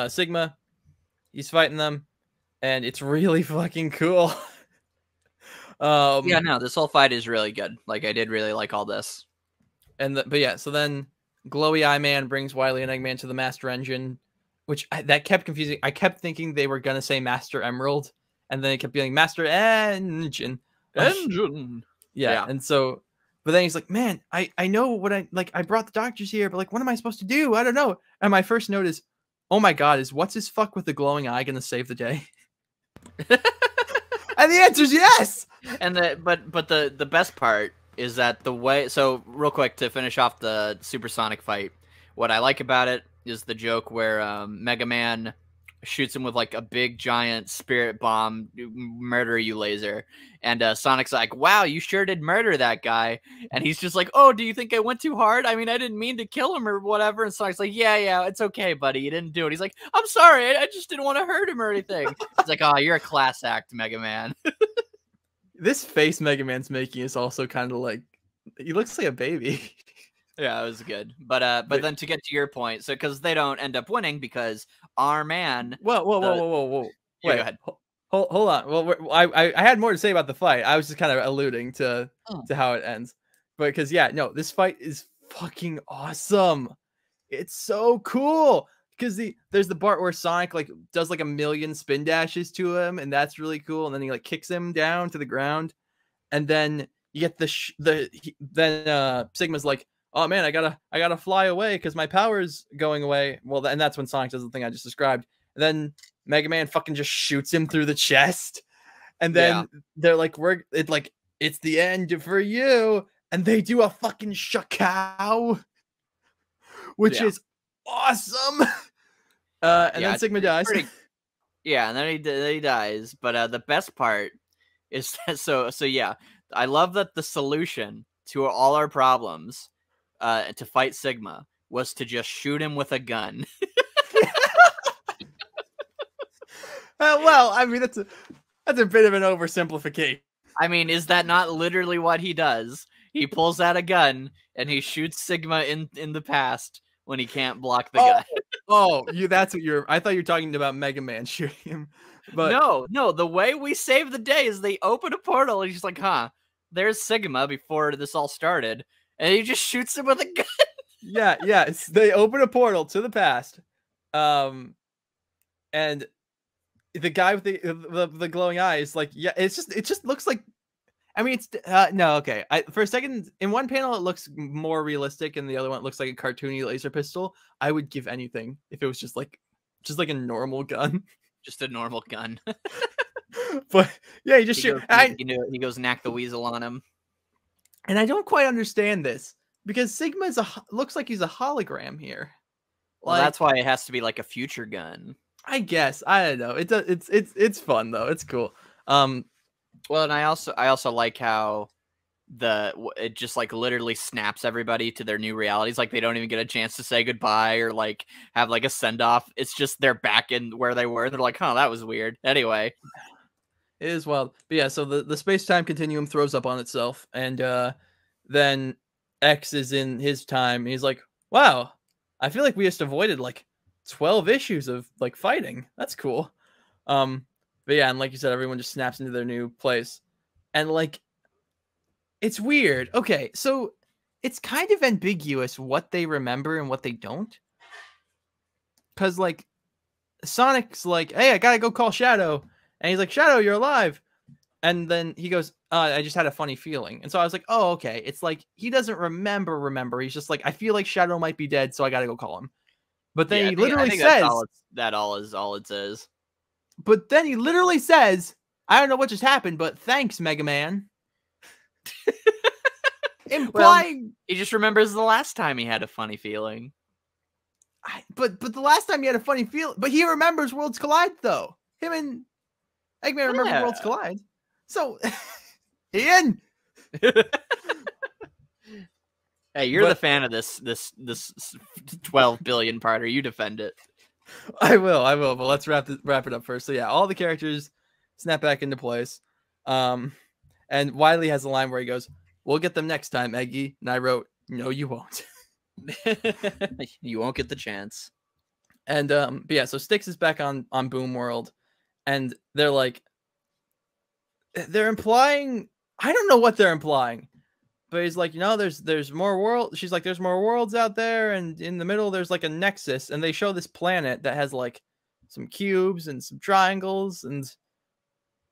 Sigma. He's fighting them. And it's really fucking cool. Yeah, no, this whole fight is really good. Like, I did really like all this. But yeah, so then Glowy Eye Man brings Wily and Eggman to the Master Engine, which that kept confusing. I kept thinking they were gonna say Master Emerald, and then it kept being Master Engine. Yeah, and so, but then he's like, man, I know what I brought the doctors here, but like, what am I supposed to do? I don't know. And my first note is, oh my god, is what's his fuck with the glowing eye gonna save the day? And the answer is yes. And the best part is that the way, so real quick to finish off the Supersonic fight, what I like about it is the joke where Mega Man shoots him with like a big giant spirit bomb, murder you laser, and Sonic's like, wow, you sure did murder that guy. And he's just like, oh, do you think I went too hard? I mean, I didn't mean to kill him or whatever. And Sonic's like, yeah, it's okay, buddy, you didn't do it. He's like, I'm sorry, I just didn't want to hurt him or anything. It's like, oh, you're a class act, Mega Man. This face Mega Man's making is also kind of like he looks like a baby. Yeah, it was good. But then to get to your point, so because they don't end up winning because our man. Whoa. Yeah, Wait, go ahead. Hold on. Well, I had more to say about the fight. I was just kind of alluding to how it ends. But because this fight is fucking awesome. It's so cool. Because there's the part where Sonic like does like a million spin dashes to him, and that's really cool. And then he like kicks him down to the ground, and then you get then Sigma's like, oh man, I gotta fly away because my power's going away. Well, and that's when Sonic does the thing I just described. And then Mega Man fucking just shoots him through the chest, and then they're like, it's the end for you, and they do a fucking shakao, which is awesome. And then Sigma dies. And then he dies. But the best part is that so I love that the solution to all our problems to fight Sigma was to just shoot him with a gun. Well, I mean that's a bit of an oversimplification. I mean, is that not literally what he does? He pulls out a gun and he shoots Sigma in the past when he can't block the gun. That's what I thought you were talking about Mega Man shooting him. But no, the way we save the day is they open a portal and he's like, there's Sigma before this all started, and he just shoots him with a gun. Yes, they open a portal to the past. And the guy with the glowing eyes, like, it just looks like, I mean, it's no, okay. For a second, in one panel it looks more realistic, and the other one it looks like a cartoony laser pistol. I would give anything if it was just like a normal gun. Just a normal gun. But yeah, he just he goes Knack the Weasel on him. And I don't quite understand this because Sigma looks like he's a hologram here. Well, that's why it has to be like a future gun. I guess. I don't know. It's fun though. It's cool. Well, and I also like how it just like literally snaps everybody to their new realities. Like they don't even get a chance to say goodbye or like have like a send off. It's just they're back in where they were. They're like, that was weird. Anyway, it is wild. But yeah, so the space time continuum throws up on itself, and then X is in his time. And he's like, wow, I feel like we just avoided like 12 issues of like fighting. That's cool. But yeah, and like you said, everyone just snaps into their new place. And like, it's weird. Okay, so it's kind of ambiguous what they remember and what they don't. Because like, Sonic's like, hey, I gotta go call Shadow. And he's like, Shadow, you're alive. And then he goes, I just had a funny feeling. And so I was like, oh, okay. It's like, he doesn't remember. He's just like, I feel like Shadow might be dead, so I gotta go call him. But then he literally says, all it says. But then he literally says, I don't know what just happened, but thanks, Mega Man. Implying he just remembers the last time he had a funny feeling. But the last time he had a funny feeling, but he remembers Worlds Collide though. Him and Eggman remember Worlds Collide. So Ian. Hey, you're the fan of this 12 billion parter. You defend it. I will. But let's wrap it up first. So yeah, all the characters snap back into place. And Wily has a line where he goes, "We'll get them next time, Eggy." And I wrote, "No, you won't." You won't get the chance. And but yeah, so Styx is back on Boom World, and they're implying, I don't know what they're implying. But he's like, there's more worlds. She's like, there's more worlds out there, and in the middle there's like a nexus, and they show this planet that has like some cubes and some triangles. And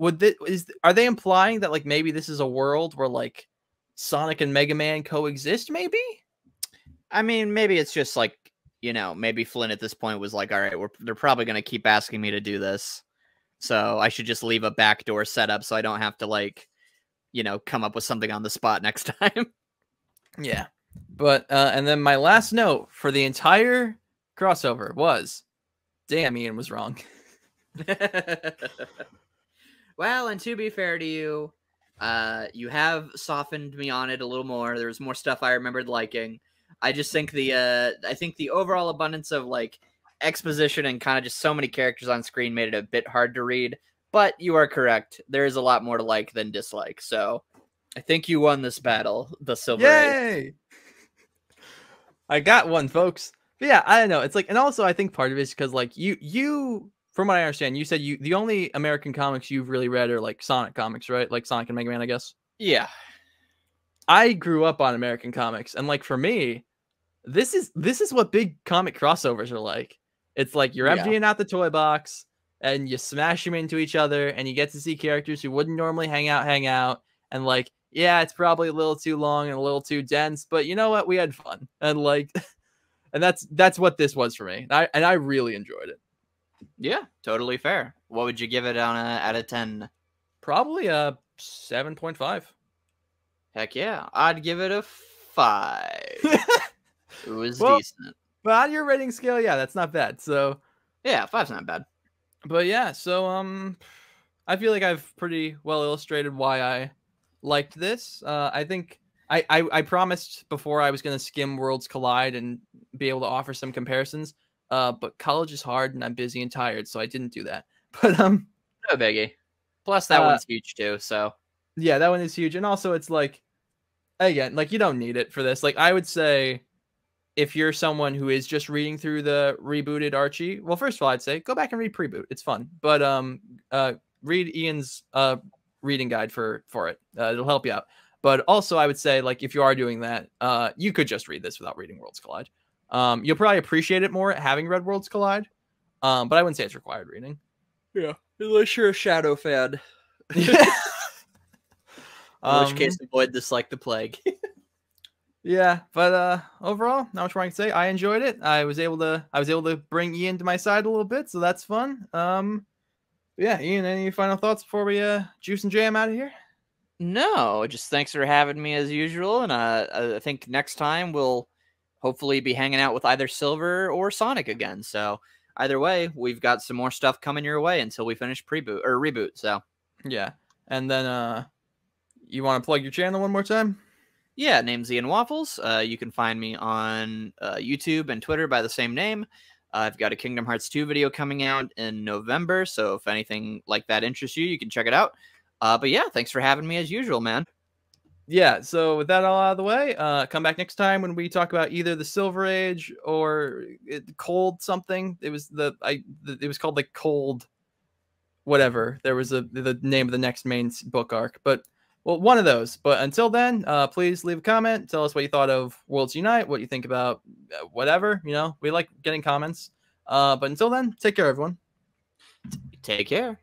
are they implying that like maybe this is a world where like Sonic and Mega Man coexist? Maybe. I mean, maybe it's just like, maybe Flynn at this point was like, all right, they're probably gonna keep asking me to do this, so I should just leave a backdoor set up so I don't have to like, come up with something on the spot next time. Yeah. But, and then my last note for the entire crossover was, damn, Ian was wrong. Well, and to be fair to you, you have softened me on it a little more. There was more stuff I remembered liking. I just think the overall abundance of like exposition and kind of just so many characters on screen made it a bit hard to read. But you are correct. There is a lot more to like than dislike. So I think you won this battle, the Silver Age. Yay! I got one, folks. But yeah, I don't know. It's like, and also I think part of it is because like you, from what I understand, you said the only American comics you've really read are like Sonic comics, right? Like Sonic and Mega Man, I guess. Yeah. I grew up on American comics, and like for me, this is what big comic crossovers are like. It's like you're emptying out the toy box and you smash them into each other, and you get to see characters who wouldn't normally hang out, and like, yeah, it's probably a little too long and a little too dense, but you know what? We had fun, and like, and that's what this was for me. I really enjoyed it. Yeah, totally fair. What would you give it on out of 10? Probably a 7.5. Heck yeah, I'd give it a 5. It was decent. But on your rating scale, yeah, that's not bad. So yeah, 5's not bad. But yeah, so I feel like I've pretty well illustrated why I liked this. I think I promised before I was gonna skim Worlds Collide and be able to offer some comparisons. But college is hard and I'm busy and tired, so I didn't do that. But no biggie. Plus that one's huge too, so yeah, that one is huge. And also it's like, again, like you don't need it for this. Like I would say if you're someone who is just reading through the rebooted Archie, well, first of all, I'd say go back and read Preboot. It's fun. But read Ian's reading guide for it. It'll help you out. But also I would say, like, if you are doing that, you could just read this without reading Worlds Collide. You'll probably appreciate it more having read Worlds Collide. But I wouldn't say it's required reading. Yeah. Unless you're a Shadow fan. In which case, avoid this like the plague. Yeah, but overall, not much more I can say. I enjoyed it. I was able to bring Ian to my side a little bit, so that's fun. Yeah, Ian, any final thoughts before we juice and jam out of here? No, just thanks for having me as usual, and I think next time we'll hopefully be hanging out with either Silver or Sonic again. So either way, we've got some more stuff coming your way until we finish Preboot or Reboot. So yeah, and then you want to plug your channel one more time? Yeah, name's Ian Waffles. You can find me on YouTube and Twitter by the same name. I've got a Kingdom Hearts 2 video coming out in November, so if anything like that interests you, you can check it out. But yeah, thanks for having me as usual, man. Yeah, so with that all out of the way, come back next time when we talk about either the Silver Age or Cold something. It was it was called like Cold whatever. There was the name of the next main book arc, but well, one of those. But until then, please leave a comment. Tell us what you thought of Worlds Unite, what you think about whatever. You know, we like getting comments. But until then, take care, everyone. Take care.